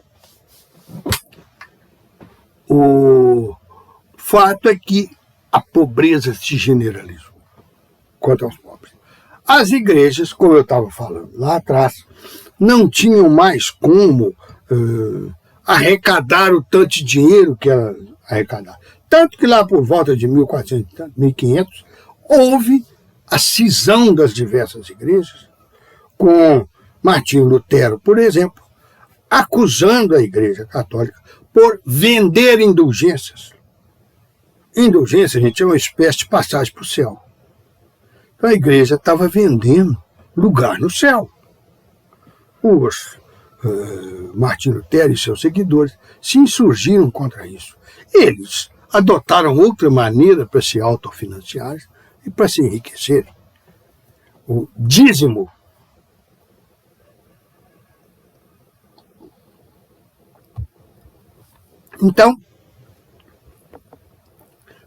o fato é que a pobreza se generalizou quanto aos pobres. As igrejas, como eu estava falando lá atrás, não tinham mais como arrecadar o tanto de dinheiro que era arrecadar. Tanto que lá por volta de 1400, 1500, houve a cisão das diversas igrejas, com Martinho Lutero, por exemplo, acusando a Igreja Católica por vender indulgências. Indulgência, gente, é uma espécie de passagem para o céu. Então a Igreja estava vendendo lugar no céu. Os Martim Lutero e seus seguidores se insurgiram contra isso. Eles adotaram outra maneira para se autofinanciar e para se enriquecerem. O dízimo. Então,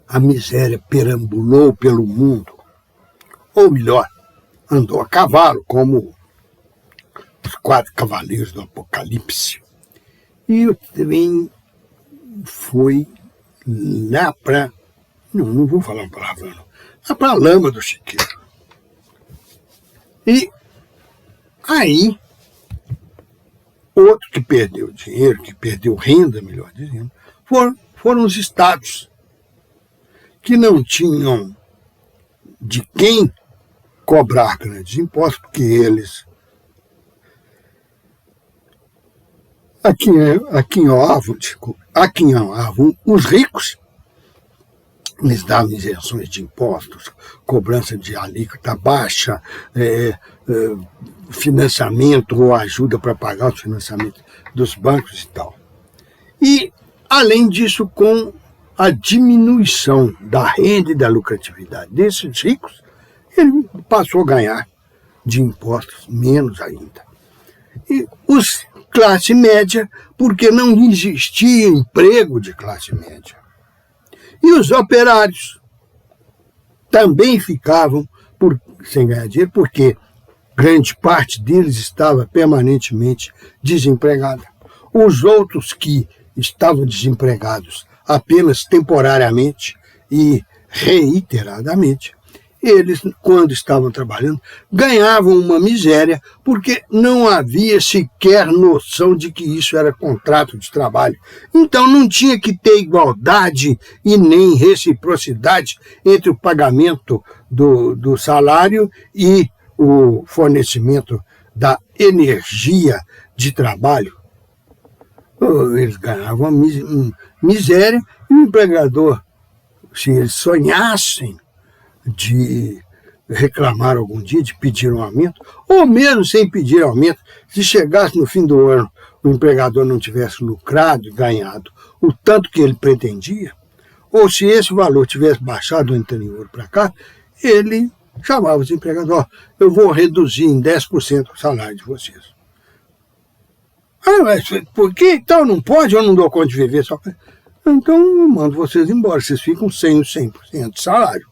a miséria perambulou pelo mundo, ou melhor, andou a cavalo, como os 4 cavaleiros do Apocalipse. E o trem foi lá para... Não vou falar uma palavra, não. Lá para a lama do chiqueiro. E aí, outro que perdeu dinheiro, que perdeu renda, melhor dizendo, foram os estados, que não tinham de quem cobrar grandes impostos, porque eles aquinhoavam os ricos, eles davam isenções de impostos, cobrança de alíquota baixa, financiamento ou ajuda para pagar os financiamentos dos bancos e tal. E, além disso, com a diminuição da renda e da lucratividade desses ricos, ele passou a ganhar de impostos menos ainda. E os classe média, porque não existia emprego de classe média. E os operários também ficavam sem ganhar dinheiro, porque grande parte deles estava permanentemente desempregada. Os outros que estavam desempregados apenas temporariamente e reiteradamente, eles, quando estavam trabalhando, ganhavam uma miséria, porque não havia sequer noção de que isso era contrato de trabalho. Então não tinha que ter igualdade e nem reciprocidade entre o pagamento do salário e o fornecimento da energia de trabalho. Eles ganhavam miséria e o empregador, se eles sonhassem de reclamar algum dia, de pedir um aumento, ou mesmo sem pedir aumento, se chegasse no fim do ano, o empregador não tivesse lucrado e ganhado o tanto que ele pretendia, ou se esse valor tivesse baixado do anterior para cá, ele chamava os empregadores: eu vou reduzir em 10% o salário de vocês. Mas por que então não pode? Eu não dou conta de viver só. Então eu mando vocês embora, vocês ficam sem os 100% de salário.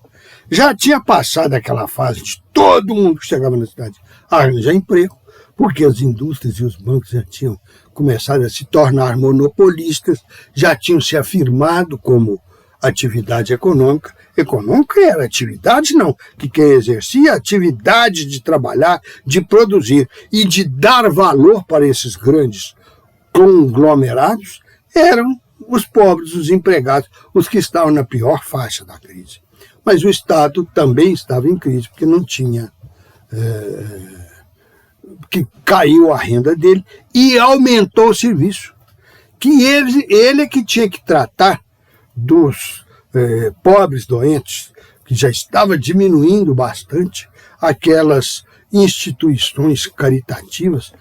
Já tinha passado aquela fase de todo mundo que chegava na cidade arranjar emprego, porque as indústrias e os bancos já tinham começado a se tornar monopolistas, já tinham se afirmado como atividade econômica. Econômica era atividade, não, que quem exercia a atividade de trabalhar, de produzir e de dar valor para esses grandes conglomerados eram os pobres, os empregados, os que estavam na pior faixa da crise. Mas o Estado também estava em crise, porque não tinha... que caiu a renda dele e aumentou o serviço. Que ele é que tinha que tratar dos pobres doentes, que já estava diminuindo bastante aquelas instituições caritativas,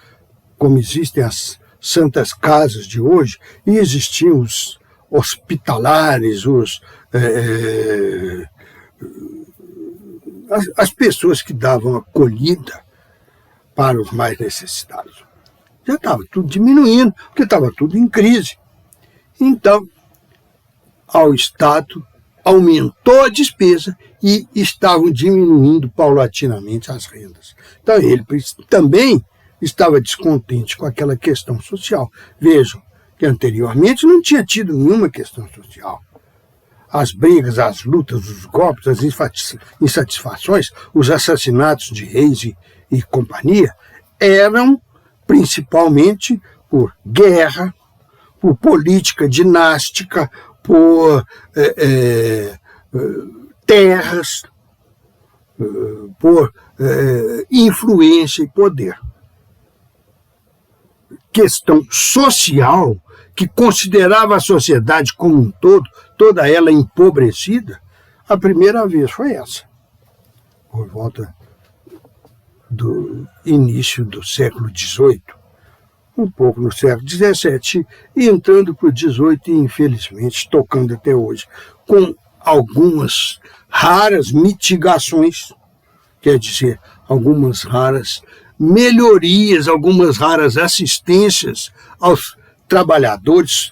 como existem as santas casas de hoje, e existiam os hospitalares, as pessoas que davam acolhida para os mais necessitados. Já estava tudo diminuindo, porque estava tudo em crise. Então, ao Estado aumentou a despesa e estavam diminuindo paulatinamente as rendas. Então, ele também estava descontente com aquela questão social. Vejam que anteriormente não tinha tido nenhuma questão social. As brigas, as lutas, os golpes, as insatisfações, os assassinatos de reis e companhia eram principalmente por guerra, por política dinástica, por terras, por influência e poder. Questão social que considerava a sociedade como um todo, toda ela empobrecida, a primeira vez foi essa, por volta do início do século XVIII, um pouco no século XVII, e entrando para o XVIII e, infelizmente, tocando até hoje, com algumas raras mitigações, quer dizer, algumas raras melhorias, algumas raras assistências aos trabalhadores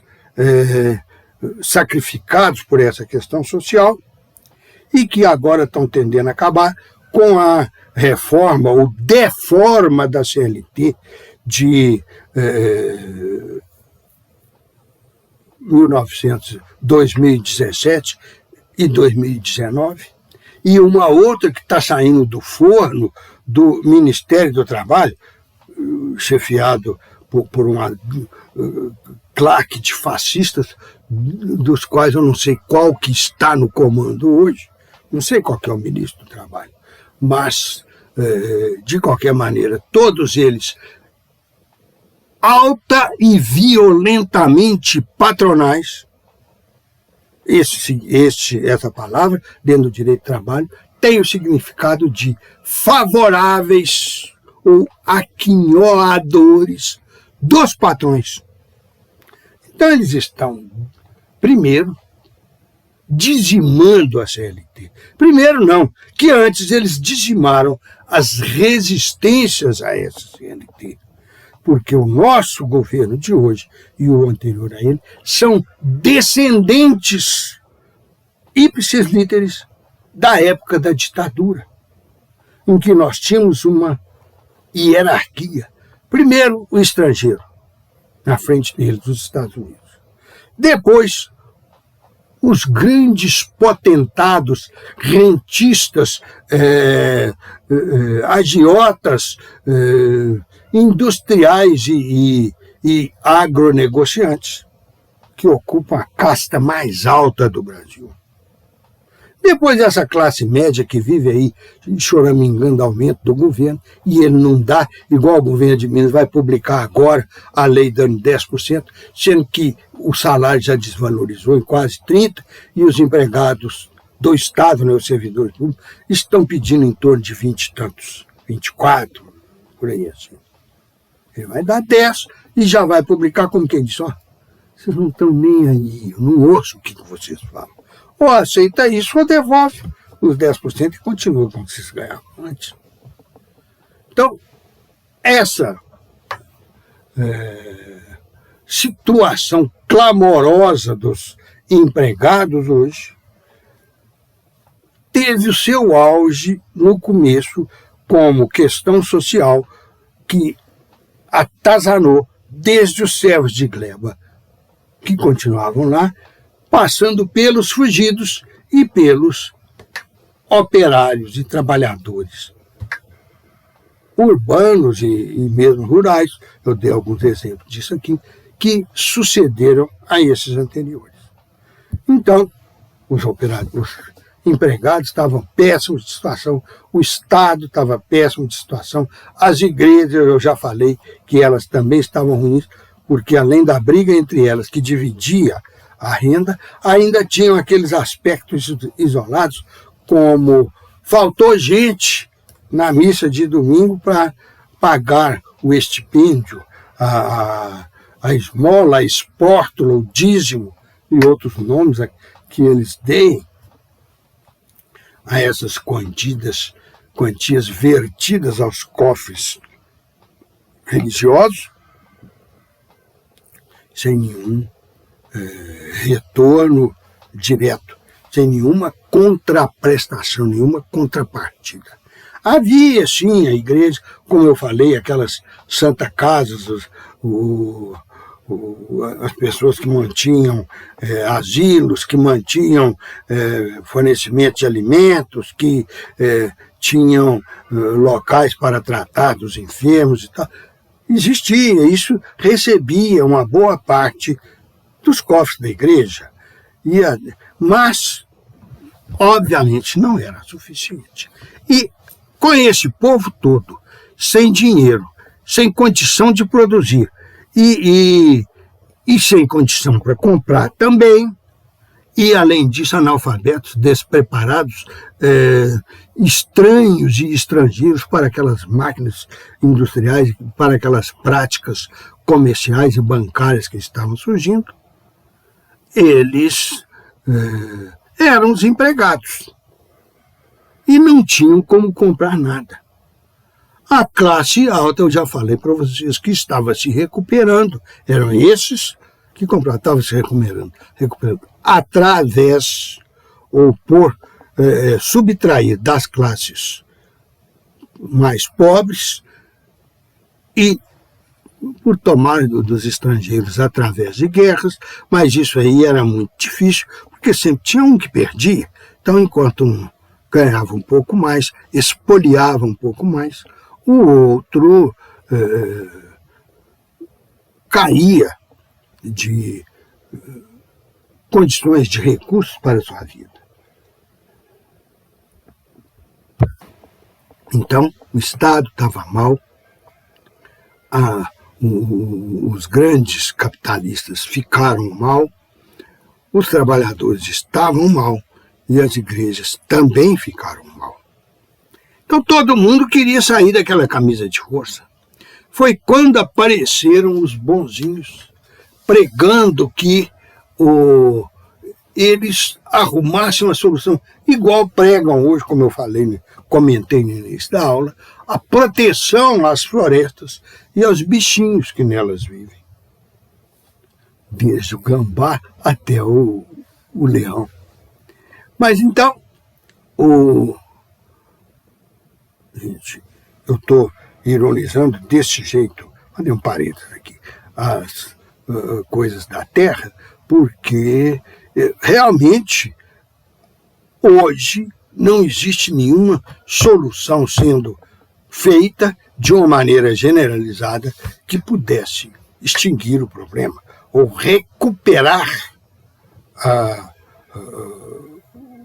sacrificados por essa questão social, e que agora estão tendendo a acabar com a reforma ou deforma da CLT de 2017 e 2019, e uma outra que está saindo do forno do Ministério do Trabalho, chefiado por uma claque de fascistas, dos quais eu não sei qual que está no comando hoje, não sei qual que é o ministro do Trabalho, mas, de qualquer maneira, todos eles alta e violentamente patronais. Essa palavra, dentro do direito do trabalho, tem o significado de favoráveis ou aquinhoadores dos patrões. Então, eles estão, primeiro, dizimando a CLT. Primeiro, não, que antes eles dizimaram as resistências a essa CLT. Porque o nosso governo de hoje e o anterior a ele são descendentes ipsis literis da época da ditadura, em que nós tínhamos uma hierarquia. Primeiro, o estrangeiro, na frente deles, os Estados Unidos. Depois, os grandes potentados, rentistas, agiotas, industriais e agronegociantes, que ocupam a casta mais alta do Brasil. Depois essa classe média que vive aí choramingando aumento do governo, e ele não dá, igual o governo de Minas vai publicar agora a lei dando 10%, sendo que o salário já desvalorizou em quase 30%, e os empregados do Estado, né, os servidores públicos, estão pedindo em torno de 20 e tantos, 24, por aí assim. Ele vai dar 10 e já vai publicar como quem diz, vocês não estão nem aí, eu não ouço o que vocês falam. Ou aceita isso ou devolve os 10% e continua como vocês ganhavam antes. Então, essa situação clamorosa dos empregados hoje teve o seu auge no começo como questão social que atazanou desde os servos de gleba, que continuavam lá, passando pelos fugidos e pelos operários e trabalhadores urbanos e mesmo rurais, eu dei alguns exemplos disso aqui, que sucederam a esses anteriores. Então, os empregados estavam péssimos de situação, o Estado estava péssimo de situação, as igrejas, eu já falei que elas também estavam ruins, porque além da briga entre elas, que dividia a renda, ainda tinham aqueles aspectos isolados, como faltou gente na missa de domingo para pagar o estipêndio, a esmola, a espórtula, o dízimo e outros nomes que eles deem a essas quantias vertidas aos cofres religiosos, sem nenhum retorno direto, sem nenhuma contraprestação, nenhuma contrapartida. Havia, sim, a igreja, como eu falei, aquelas santa casas, as pessoas que mantinham asilos, que mantinham fornecimento de alimentos, que tinham locais para tratar dos enfermos e tal. Existia, isso recebia uma boa parte dos cofres da igreja, mas, obviamente, não era suficiente. E com esse povo todo, sem dinheiro, sem condição de produzir e sem condição para comprar também, e, além disso, analfabetos, despreparados, estranhos e estrangeiros para aquelas máquinas industriais, para aquelas práticas comerciais e bancárias que estavam surgindo, eles eram desempregados e não tinham como comprar nada. A classe alta, eu já falei para vocês, que estava se recuperando, eram esses que compravam, estavam se recuperando através ou por subtrair das classes mais pobres e por tomar dos estrangeiros através de guerras, mas isso aí era muito difícil, porque sempre tinha um que perdia. Então, enquanto um ganhava um pouco mais, espoliava um pouco mais, o outro caía de condições de recursos para a sua vida. Então, o Estado estava mal, os grandes capitalistas ficaram mal, os trabalhadores estavam mal e as igrejas também ficaram mal. Então todo mundo queria sair daquela camisa de força. Foi quando apareceram os bonzinhos pregando que eles arrumassem uma solução, igual pregam hoje, como eu falei, comentei no início da aula, a proteção às florestas e aos bichinhos que nelas vivem. Desde o gambá até o leão. Mas então, gente, eu estou ironizando desse jeito, vou dar um parênteses aqui, as coisas da Terra, porque realmente hoje não existe nenhuma solução sendo feita de uma maneira generalizada que pudesse extinguir o problema ou recuperar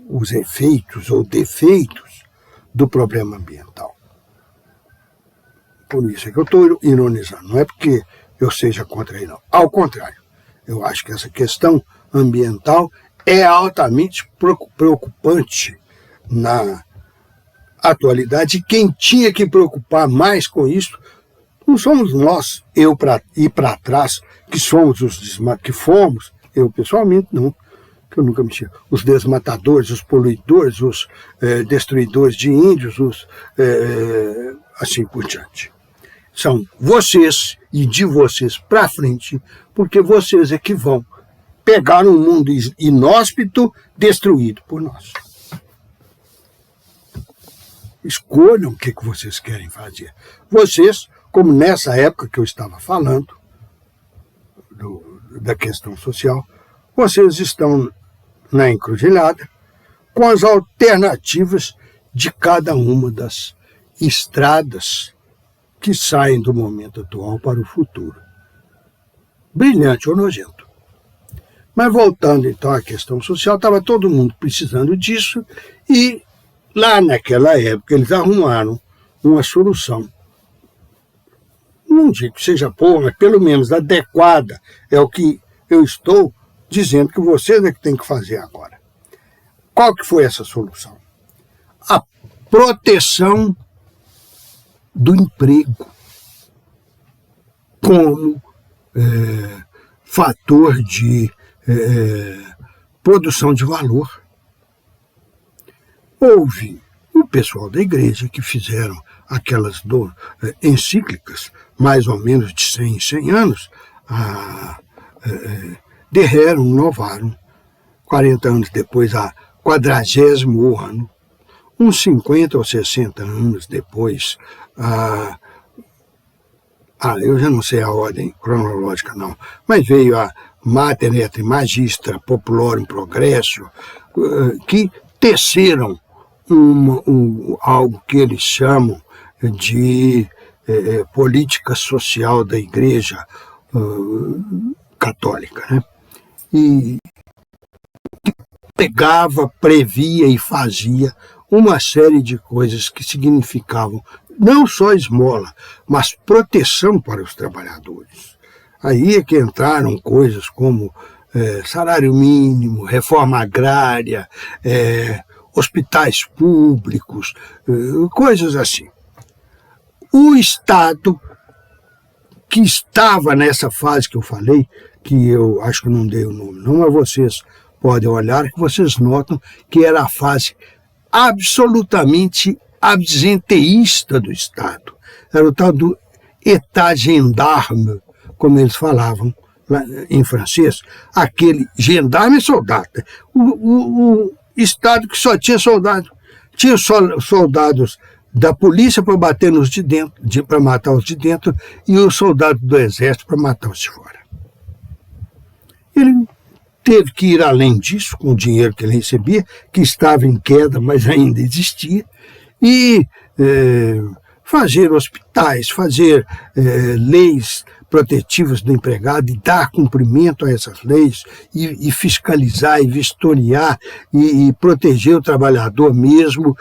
os efeitos ou defeitos do problema ambiental. Por isso é que eu estou ironizando, não é porque eu seja contra ele, não. Ao contrário, eu acho que essa questão ambiental é altamente preocupante na atualidade, e quem tinha que preocupar mais com isso não somos nós, eu para ir para trás, que somos que fomos, eu pessoalmente não, que eu nunca mexi, os desmatadores, os poluidores, os destruidores de índios, assim por diante. São vocês e de vocês para frente, porque vocês é que vão pegar um mundo inóspito destruído por nós. Escolham o que vocês querem fazer. Vocês, como nessa época que eu estava falando, da questão social, vocês estão na encruzilhada com as alternativas de cada uma das estradas que saem do momento atual para o futuro. Brilhante ou nojento. Mas voltando então à questão social, estava todo mundo precisando disso e lá naquela época eles arrumaram uma solução. Não digo que seja boa, mas pelo menos adequada. É o que eu estou dizendo que vocês é que tem que fazer agora. Qual que foi essa solução? A proteção do emprego como fator de produção de valor. Houve o pessoal da igreja que fizeram aquelas encíclicas, mais ou menos de 100 em 100 anos, renovaram, 40 anos depois, a 40º ano, uns 50 ou 60 anos depois, eu já não sei a ordem cronológica não, mas veio a Mater et Magistra Populorum Progressio, que teceram algo que eles chamam de política social da Igreja Católica, né? E pegava, previa e fazia uma série de coisas que significavam não só esmola, mas proteção para os trabalhadores. Aí é que entraram coisas como salário mínimo, reforma agrária, hospitais públicos, coisas assim. O Estado que estava nessa fase que eu falei, que eu acho que não dei o nome, não, mas vocês podem olhar, que vocês notam que era a fase absolutamente absenteísta do Estado. Era o tal do état gendarme, como eles falavam lá em francês, aquele gendarme e soldado. O Estado que só tinha soldado. Tinha soldados da polícia para bater nos de dentro, para matar os de dentro, e os soldados do exército para matar os de fora. Ele teve que ir além disso, com o dinheiro que ele recebia, que estava em queda, mas ainda existia, e fazer hospitais, fazer leis protetivas do empregado e dar cumprimento a essas leis e fiscalizar e vistoriar e proteger o trabalhador mesmo,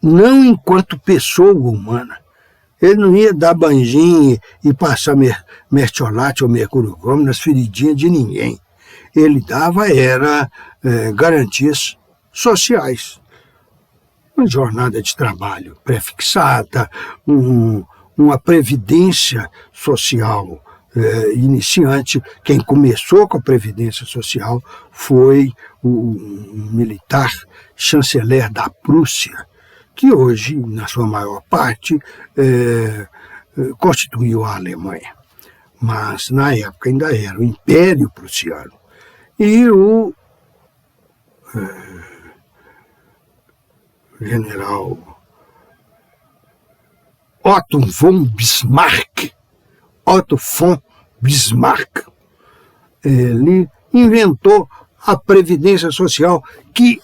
não enquanto pessoa humana. Ele não ia dar banjinho e passar mertiolate ou mercúrio cromo nas feridinhas de ninguém. Ele dava garantias sociais. Uma jornada de trabalho pré-fixada, uma previdência social iniciante. Quem começou com a previdência social foi o militar chanceler da Prússia, que hoje, na sua maior parte, constituiu a Alemanha. Mas, na época, ainda era o Império Prussiano. E o general Otto von Bismarck, ele inventou a Previdência Social, que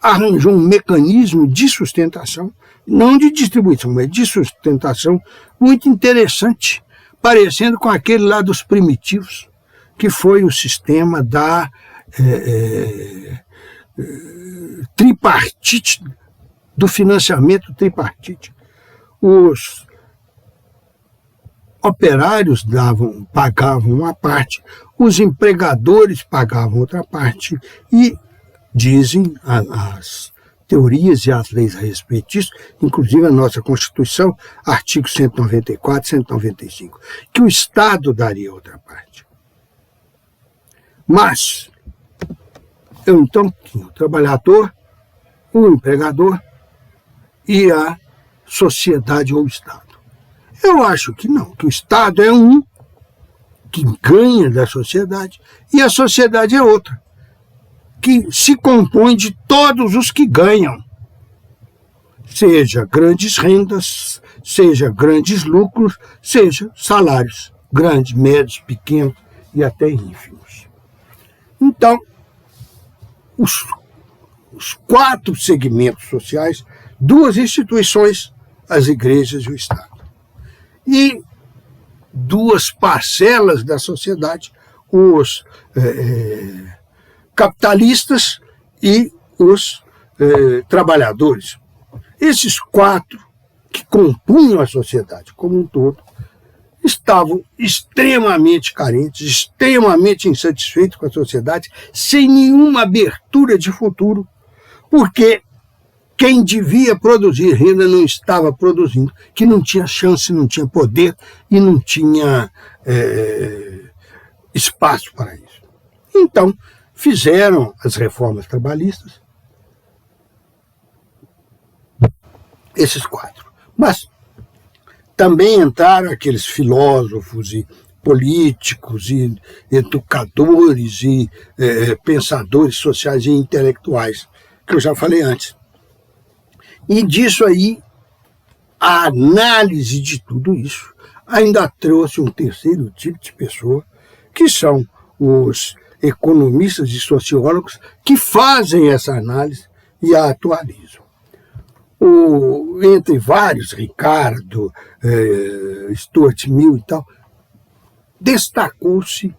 arranjou um mecanismo de sustentação, não de distribuição, mas de sustentação muito interessante, parecendo com aquele lá dos primitivos, que foi o sistema da tripartite, do financiamento tripartite. Os operários pagavam uma parte, os empregadores pagavam outra parte, e dizem as teorias e as leis a respeito disso, inclusive a nossa Constituição, artigos 194 e 195, que o Estado daria outra parte. Mas, eu então tinha o trabalhador, o empregador e a sociedade ou o Estado. Eu acho que não, que o Estado é um que ganha da sociedade e a sociedade é outra, que se compõe de todos os que ganham, seja grandes rendas, seja grandes lucros, seja salários grandes, médios, pequenos e até ínfimos. Então, os 4 segmentos sociais, 2 instituições, as igrejas e o Estado. E 2 parcelas da sociedade, os capitalistas e os trabalhadores. Esses 4 que compunham a sociedade como um todo estavam extremamente carentes, extremamente insatisfeitos com a sociedade, sem nenhuma abertura de futuro, porque quem devia produzir renda não estava produzindo, que não tinha chance, não tinha poder e não tinha espaço para isso. Então, fizeram as reformas trabalhistas, esses 4. Mas também entraram aqueles filósofos e políticos e educadores e pensadores sociais e intelectuais, que eu já falei antes. E disso aí, a análise de tudo isso ainda trouxe um terceiro tipo de pessoa, que são os economistas e sociólogos que fazem essa análise e a atualizam. Entre vários, Ricardo, Stuart Mill e tal, destacou-se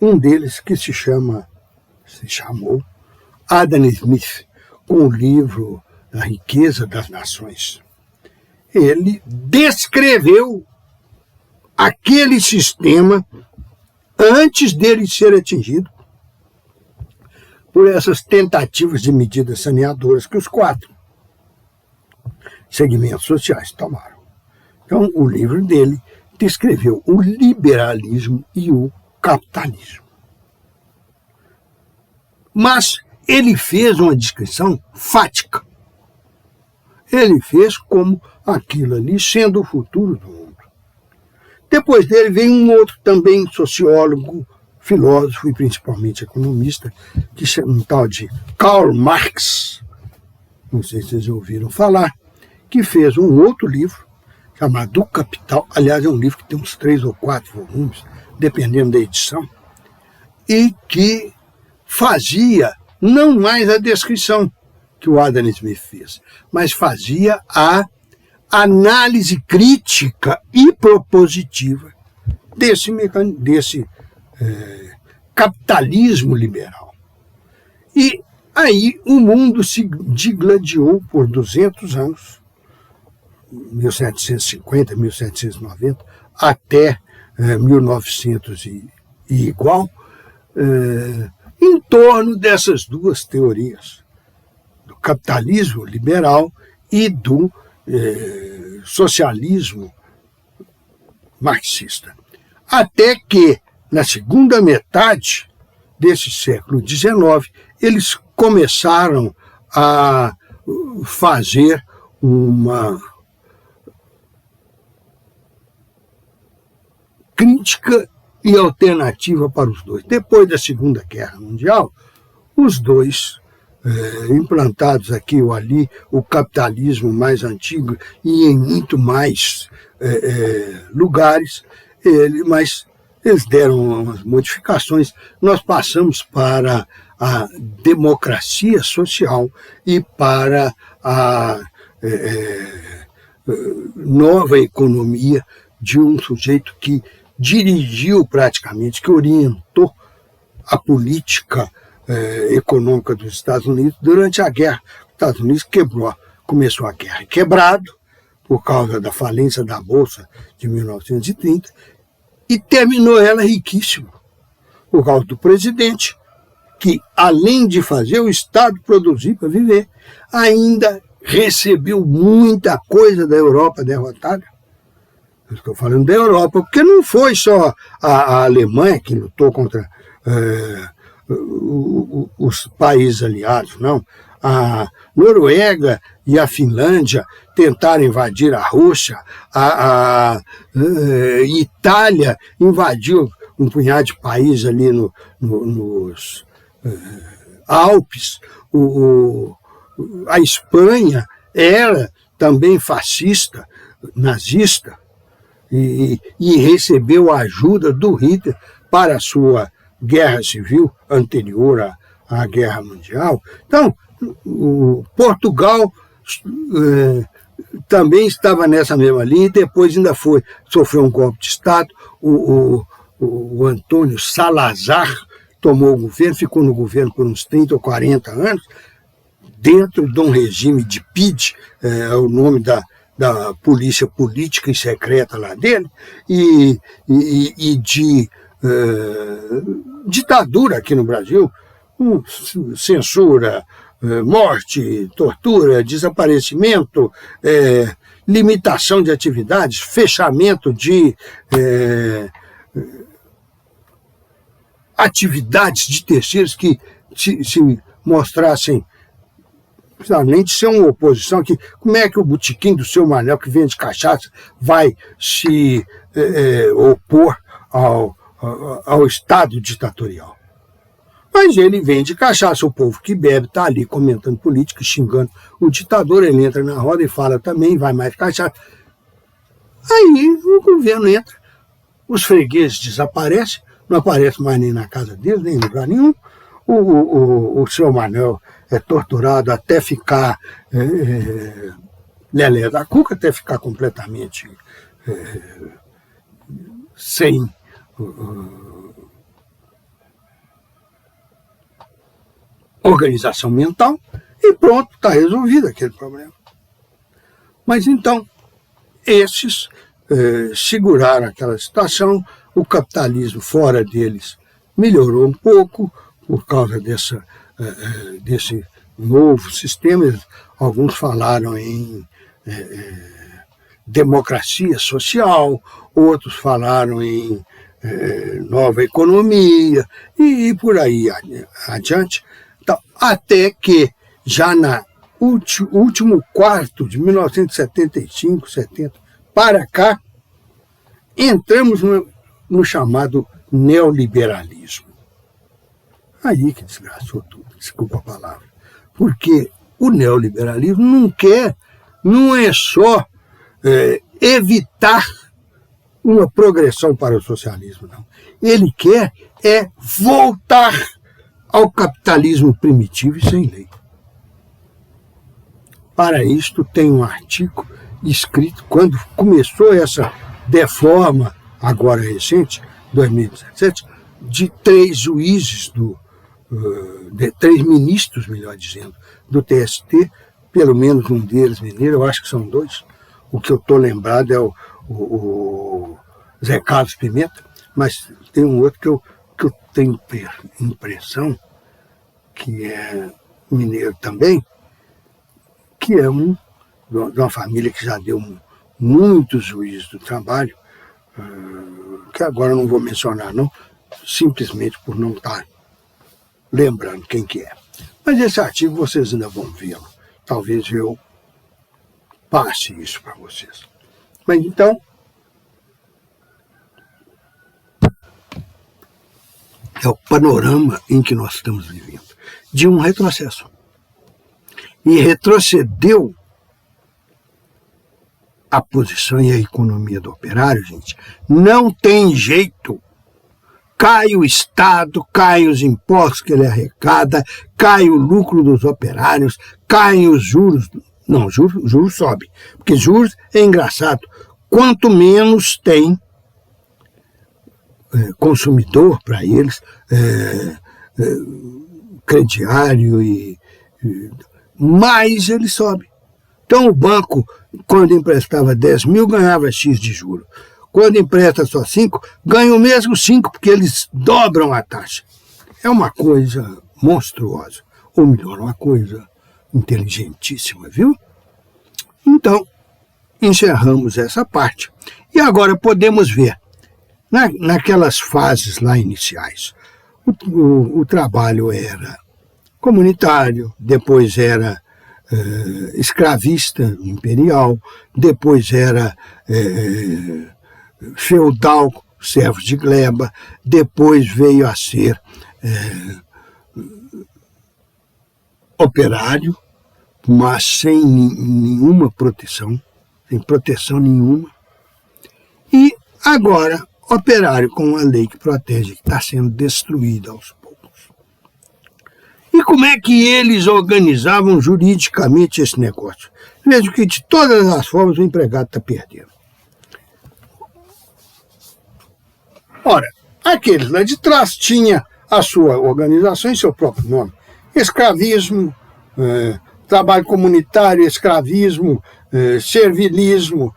um deles que se chamou Adam Smith, com o livro A Riqueza das Nações. Ele descreveu aquele sistema antes dele ser atingido por essas tentativas de medidas saneadoras que os 4 segmentos sociais tomaram. Então, o livro dele descreveu o liberalismo e o capitalismo. Mas ele fez uma descrição fática. Ele fez como aquilo ali sendo o futuro do mundo. Depois dele veio um outro também sociólogo, filósofo e principalmente economista, que chama um tal de Karl Marx, não sei se vocês ouviram falar, que fez um outro livro chamado O Capital. Aliás, é um livro que tem uns 3 ou 4 volumes, dependendo da edição, e que fazia não mais a descrição que o Adam Smith fez, mas fazia a análise crítica e propositiva desse capitalismo liberal. E aí o mundo se digladiou por 200 anos, 1750, 1790, até 1900 e igual, em torno dessas duas teorias, do capitalismo liberal e do socialismo marxista. Até que, na segunda metade desse século XIX, eles começaram a fazer uma crítica e alternativa para os dois. Depois da Segunda Guerra Mundial, os dois implantados aqui ou ali, o capitalismo mais antigo e em muito mais lugares, mas eles deram umas modificações. Nós passamos para a democracia social e para a nova economia de um sujeito que dirigiu praticamente, que orientou a política econômica dos Estados Unidos durante a guerra. Os Estados Unidos começou a guerra quebrado por causa da falência da Bolsa de 1930 e terminou ela riquíssimo por causa do presidente, que além de fazer o Estado produzir para viver, ainda recebeu muita coisa da Europa derrotada. Eu estou falando da Europa, porque não foi só a Alemanha que lutou contra os países aliados, não. A Noruega e a Finlândia tentaram invadir a Rússia, a Itália invadiu um punhado de países ali nos Alpes, a Espanha era também fascista, nazista, e recebeu a ajuda do Hitler para a sua guerra civil anterior à Guerra Mundial. Então, Portugal também estava nessa mesma linha e depois ainda sofreu um golpe de Estado. O Antônio Salazar tomou o governo, ficou no governo por uns 30 ou 40 anos, dentro de um regime de PIDE, é o nome da polícia política e secreta lá dele, e de ditadura aqui no Brasil, censura, morte, tortura, desaparecimento, limitação de atividades, fechamento de atividades de terceiros que se mostrassem, além de ser uma oposição, que como é que o botequim do seu Manel, que vende cachaça, vai se opor ao Estado ditatorial? Mas ele vende cachaça, o povo que bebe está ali comentando política, xingando o ditador, ele entra na roda e fala também, vai mais cachaça. Aí o governo entra, os fregueses desaparecem, não aparece mais nem na casa deles, nem em lugar nenhum. O seu Manuel é torturado até ficar lelé da cuca, até ficar completamente sem organização mental, e pronto, está resolvido aquele problema. Mas então, esses seguraram aquela situação, o capitalismo fora deles melhorou um pouco por causa desse novo sistema. Alguns falaram em democracia social, outros falaram em nova economia e por aí adiante. Então, até que já na último quarto de 1975, 70, para cá, entramos no chamado neoliberalismo. Aí que desgraçou tudo, desculpa a palavra. Porque o neoliberalismo não é só evitar uma progressão para o socialismo, não. Ele quer voltar ao capitalismo primitivo e sem lei. Para isto tem um artigo escrito, quando começou essa reforma, agora recente, 2017, de 3 juízes, de 3 ministros, melhor dizendo, do TST, pelo menos um deles mineiro, eu acho que são 2, o que eu estou lembrado é o Zé Carlos Pimenta, mas tem um outro que eu tenho impressão, que é mineiro também, que é de uma família que já deu muitos juízes do trabalho, que agora eu não vou mencionar, não, simplesmente por não estar lembrando quem que é. Mas esse artigo vocês ainda vão vê-lo. Talvez eu passe isso para vocês. Mas então, é o panorama em que nós estamos vivendo, de um retrocesso. E retrocedeu a posição e a economia do operário, gente. Não tem jeito. Cai o Estado, cai os impostos que ele arrecada, cai o lucro dos operários, caem os juros. Não, juros sobe. Porque juros é engraçado. Quanto menos tem consumidor para eles, crediário mais ele sobe. Então o banco, quando emprestava 10 mil, ganhava X de juro. Quando empresta só 5, ganha o mesmo 5, porque eles dobram a taxa. É uma coisa monstruosa. Ou melhor, uma coisa inteligentíssima, viu? Então, encerramos essa parte. E agora podemos ver, naquelas fases lá iniciais, o trabalho era comunitário, depois era escravista imperial, depois era feudal, servos de gleba, depois veio a ser operário, mas sem nenhuma proteção, sem proteção nenhuma. E agora, operário com uma lei que protege, que está sendo destruída aos poucos. E como é que eles organizavam juridicamente esse negócio? Vejo que de todas as formas o empregado está perdendo. Ora, aqueles lá de trás tinha a sua organização em seu próprio nome. Escravismo, trabalho comunitário, escravismo, servilismo,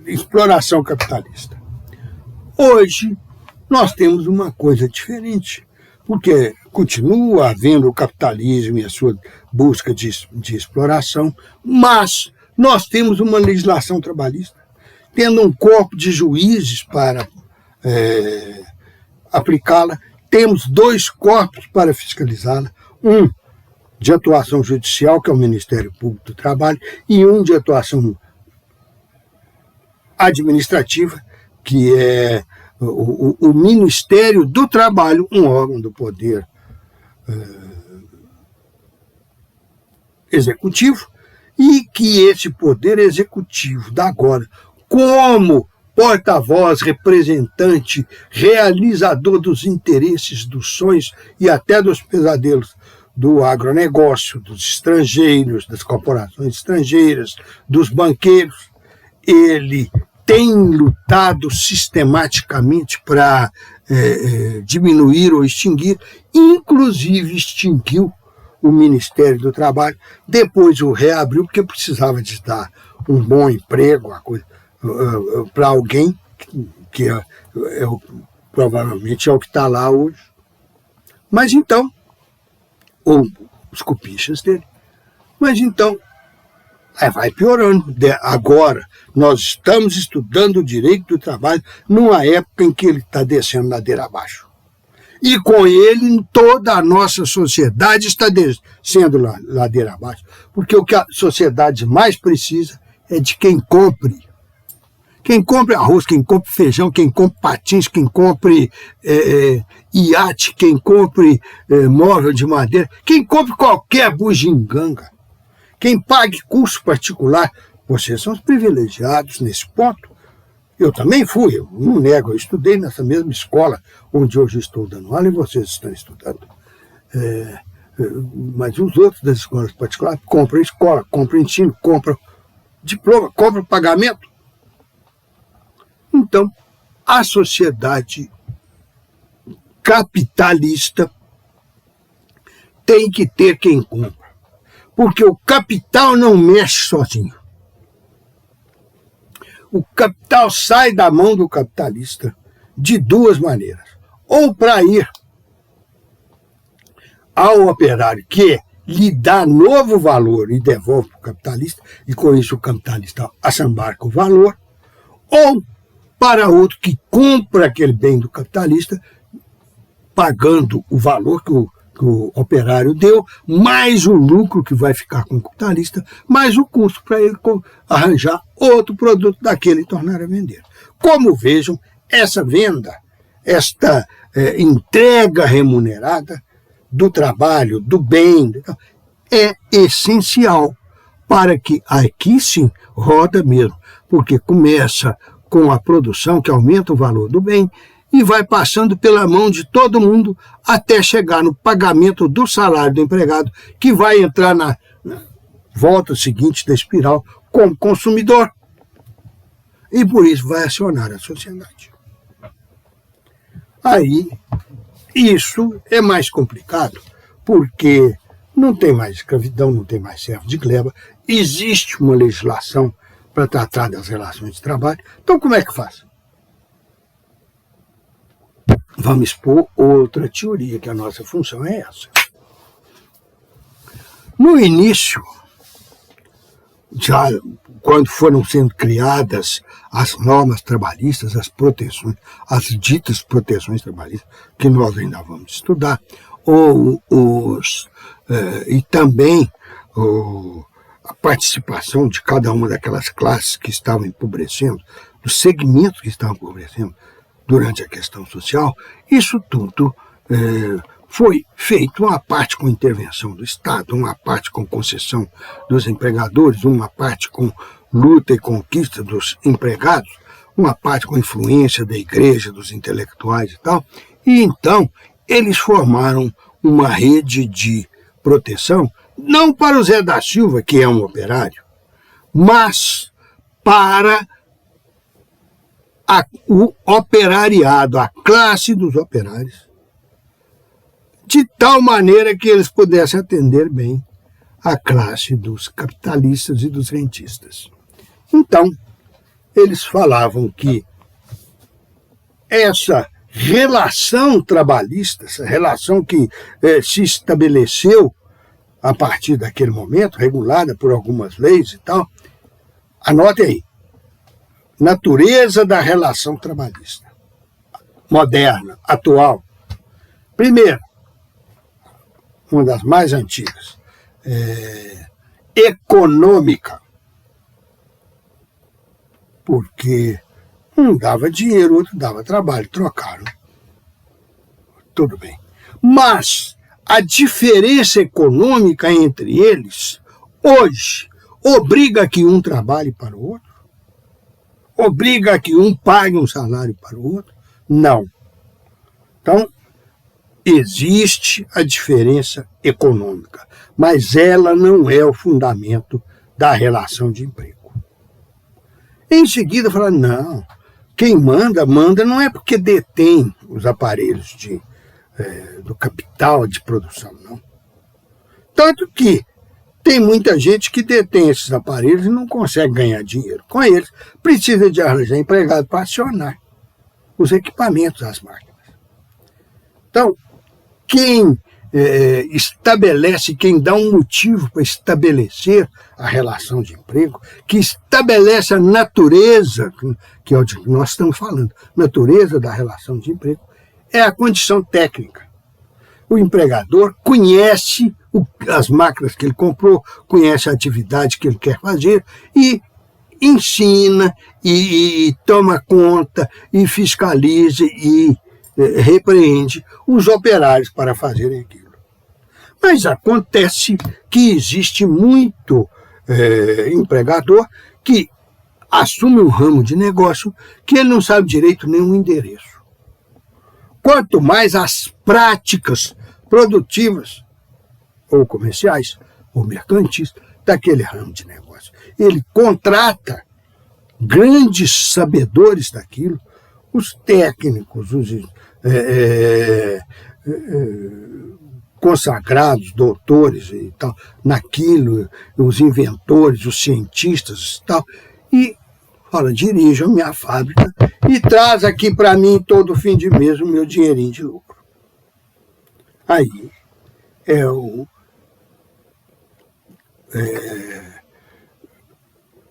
exploração capitalista. Hoje, nós temos uma coisa diferente, porque continua havendo o capitalismo e a sua busca de exploração, mas nós temos uma legislação trabalhista, tendo um corpo de juízes para aplicá-la, temos 2 corpos para fiscalizá-la, um de atuação judicial, que é o Ministério Público do Trabalho, e um de atuação administrativa, que é o Ministério do Trabalho, um órgão do poder executivo, e que esse poder executivo da agora, como porta-voz, representante, realizador dos interesses, dos sonhos e até dos pesadelos do agronegócio, dos estrangeiros, das corporações estrangeiras, dos banqueiros, ele tem lutado sistematicamente para diminuir ou extinguir, inclusive extinguiu o Ministério do Trabalho, depois o reabriu porque precisava de dar um bom emprego para alguém que provavelmente é o que está lá hoje. Mas então, ou os cupichas dele, mas então Aí vai piorando. Agora, nós estamos estudando o direito do trabalho numa época em que ele está descendo ladeira abaixo. E com ele, toda a nossa sociedade está descendo ladeira abaixo. Porque o que a sociedade mais precisa é de quem compre. Quem compre arroz, quem compre feijão, quem compre patins, quem compre iate, quem compre móvel de madeira, quem compre qualquer bugiganga, quem pague curso particular. Vocês são os privilegiados nesse ponto. Eu também fui, eu não nego, eu estudei nessa mesma escola onde hoje estou dando aula e vocês estão estudando. Mas os outros das escolas particulares compram escola, compram ensino, compram diploma, compram pagamento. Então, a sociedade capitalista tem que ter quem compra, porque o capital não mexe sozinho. O capital sai da mão do capitalista de duas maneiras. Ou para ir ao operário, que lhe dá novo valor e devolve para o capitalista, e com isso o capitalista assambarca o valor, ou para outro que compra aquele bem do capitalista, pagando o valor que o operário deu, mais o lucro que vai ficar com o capitalista, mais o custo para ele arranjar outro produto daquele e tornar a vender. Como vejam, essa venda, esta entrega remunerada do trabalho, do bem, é essencial para que aqui sim roda mesmo, porque começa com a produção que aumenta o valor do bem e vai passando pela mão de todo mundo até chegar no pagamento do salário do empregado, que vai entrar na volta seguinte da espiral como consumidor. E por isso vai acionar a sociedade. Aí, isso é mais complicado, porque não tem mais escravidão, não tem mais servo de gleba, existe uma legislação para tratar das relações de trabalho. Então, como é que faz? Vamos expor outra teoria, que a nossa função é essa. No início, já quando foram sendo criadas as normas trabalhistas, as proteções, as ditas proteções trabalhistas, que nós ainda vamos estudar, e também a participação de cada uma daquelas classes que estavam empobrecendo, dos segmentos que estavam empobrecendo durante a questão social, isso tudo foi feito, uma parte com intervenção do Estado, uma parte com concessão dos empregadores, uma parte com luta e conquista dos empregados, uma parte com influência da igreja, dos intelectuais e tal. E então eles formaram uma rede de proteção, não para o Zé da Silva, que é um operário, mas para o operariado, a classe dos operários, de tal maneira que eles pudessem atender bem a classe dos capitalistas e dos rentistas. Então, eles falavam que essa relação trabalhista, essa relação que se estabeleceu a partir daquele momento, regulada por algumas leis e tal, anote aí, natureza da relação trabalhista, moderna, atual. Primeiro, uma das mais antigas, econômica, porque um dava dinheiro, outro dava trabalho, trocaram. Tudo bem. Mas a diferença econômica entre eles, hoje, obriga que um trabalhe para o outro? Obriga que um pague um salário para o outro? Não. Então, existe a diferença econômica, mas ela não é o fundamento da relação de emprego. Em seguida, fala, não, quem manda não é porque detém os aparelhos do capital de produção, não. Tanto que tem muita gente que detém esses aparelhos e não consegue ganhar dinheiro com eles. Precisa de arranjar empregado para acionar os equipamentos das máquinas. Então, quem estabelece, quem dá um motivo para estabelecer a relação de emprego, que estabelece a natureza, que é o que nós estamos falando, natureza da relação de emprego, é a condição técnica. O empregador conhece as máquinas que ele comprou, conhece a atividade que ele quer fazer e ensina, e toma conta, e fiscaliza, e repreende os operários para fazerem aquilo. Mas acontece que existe muito empregador que assume um ramo de negócio que ele não sabe direito nem o endereço. Quanto mais as práticas produtivas, ou comerciais, ou mercantis, daquele ramo de negócio. Ele contrata grandes sabedores daquilo, os técnicos, os consagrados, doutores e tal, naquilo, os inventores, os cientistas e tal, e fala, dirija a minha fábrica e traz aqui para mim todo fim de mês o meu dinheirinho de lucro. Aí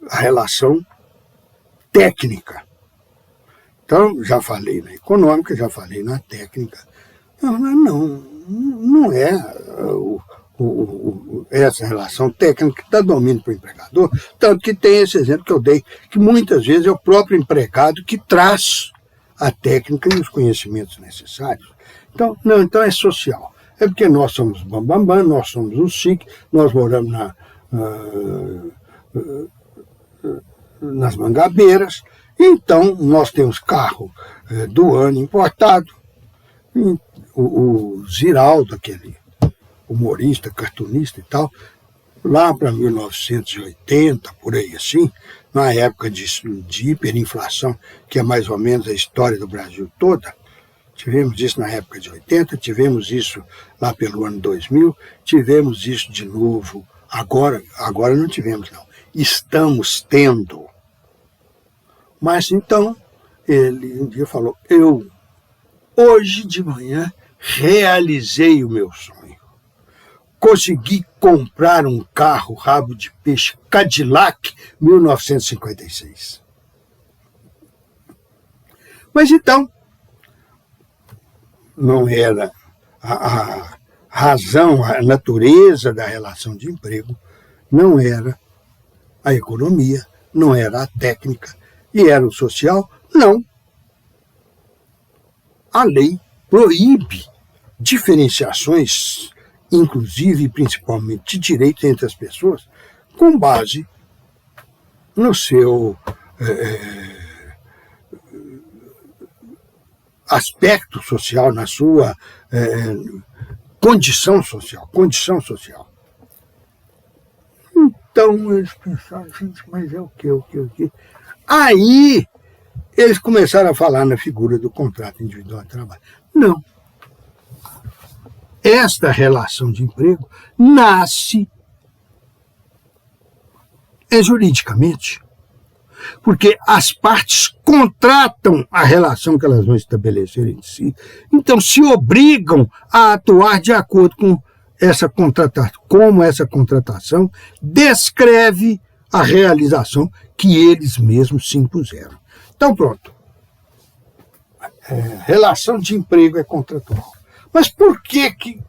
a relação técnica. Então, já falei na econômica, já falei na técnica. Não é essa relação técnica que dá domínio para o empregador, tanto que tem esse exemplo que eu dei, que muitas vezes é o próprio empregado que traz a técnica e os conhecimentos necessários. Então, então é social. É porque nós somos bambambam, nós somos o SIC, nós moramos nas Mangabeiras, então nós temos carro do ano importado. O Ziraldo, aquele humorista, cartunista e tal, lá para 1980, por aí assim, na época de hiperinflação, que é mais ou menos a história do Brasil toda, tivemos isso na época de 80, tivemos isso lá pelo ano 2000, tivemos isso de novo, agora não tivemos não, estamos tendo. Mas então, ele um dia falou, eu hoje de manhã realizei o meu sonho. Consegui comprar um carro rabo de peixe Cadillac 1956. Mas então, não era a razão, a natureza da relação de emprego, não era a economia, não era a técnica, e era o social? Não. A lei proíbe diferenciações, inclusive e principalmente de direitos entre as pessoas, com base no seu aspecto social, na sua condição social. Então eles pensaram, gente, mas é o quê? Aí eles começaram a falar na figura do contrato individual de trabalho. Não. Esta relação de emprego nasce juridicamente, porque as partes contratam a relação que elas vão estabelecer entre si, então se obrigam a atuar de acordo com essa contratação, como essa contratação descreve a realização que eles mesmos se impuseram. Então pronto, relação de emprego é contratual. Mas por que,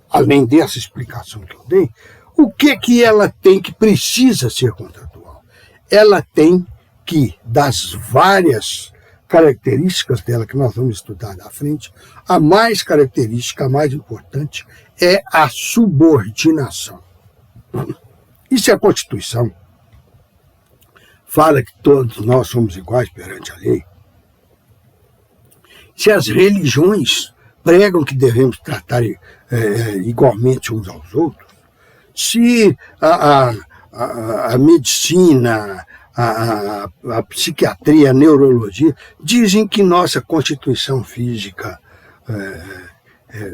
além dessa explicação que eu dei, o que ela tem que precisa ser contratual? Ela tem que, das várias características dela que nós vamos estudar à frente, a mais característica, a mais importante, é a subordinação. Isso é a Constituição. Fala que todos nós somos iguais perante a lei. Se as religiões pregam que devemos tratar igualmente uns aos outros, se a medicina, a psiquiatria, a neurologia dizem que nossa constituição física,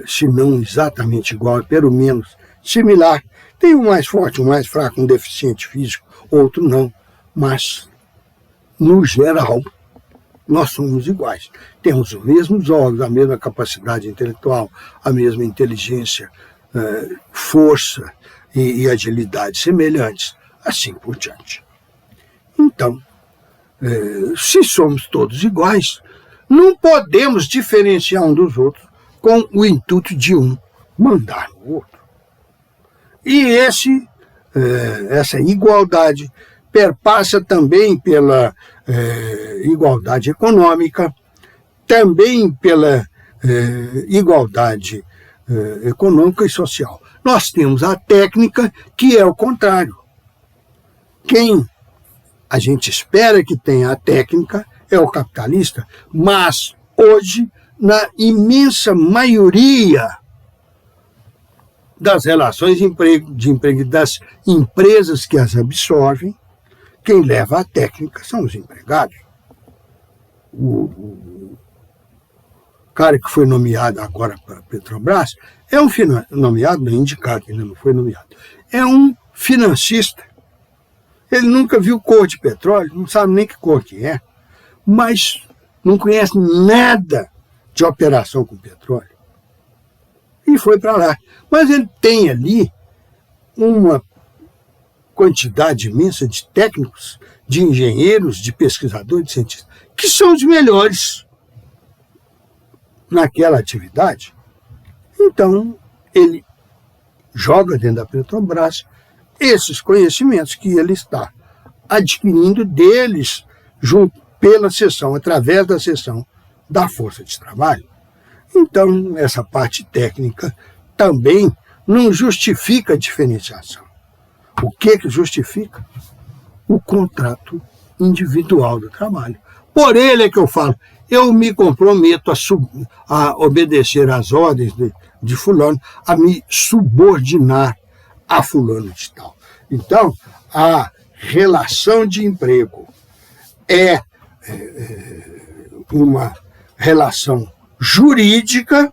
se não exatamente igual, é pelo menos similar, tem um mais forte, um mais fraco, um deficiente físico, outro não, mas no geral nós somos iguais. Temos os mesmos órgãos, a mesma capacidade intelectual, a mesma inteligência, força e agilidade semelhantes, assim por diante. Então, se somos todos iguais, não podemos diferenciar um dos outros com o intuito de um mandar no outro. E essa igualdade perpassa também pela igualdade econômica, também pela igualdade econômica e social. Nós temos a técnica, que é o contrário. Quem a gente espera que tenha a técnica é o capitalista, mas hoje, na imensa maioria das relações de emprego das empresas que as absorvem, quem leva a técnica são os empregados. O cara que foi nomeado agora para a Petrobras é um nomeado, não indicado, ainda não foi nomeado, é um financista. Ele nunca viu cor de petróleo, não sabe nem que cor que é, mas não conhece nada de operação com petróleo. E foi para lá. Mas ele tem ali uma quantidade imensa de técnicos, de engenheiros, de pesquisadores, de cientistas, que são os melhores naquela atividade. Então, ele joga dentro da Petrobras esses conhecimentos que ele está adquirindo deles pela seção, através da seção da força de trabalho. Então, essa parte técnica também não justifica a diferenciação. O que justifica? O contrato individual do trabalho. Por ele é que eu falo, eu me comprometo a obedecer às ordens de fulano, a me subordinar a fulano de tal. Então, a relação de emprego é uma relação jurídica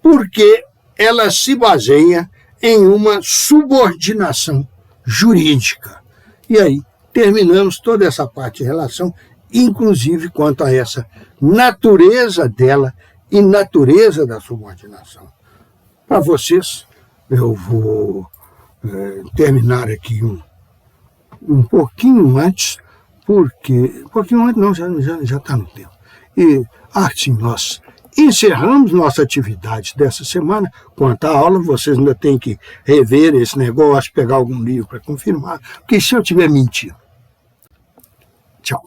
porque ela se baseia em uma subordinação jurídica. E aí terminamos toda essa parte de relação, inclusive quanto a essa natureza dela e natureza da subordinação. Para vocês, eu vou terminar aqui um pouquinho antes, porque... Um pouquinho antes não, já está no tempo. E assim nós encerramos nossa atividade dessa semana. Quanto à aula, vocês ainda têm que rever esse negócio, pegar algum livro para confirmar, porque se eu estiver mentindo. Tchau.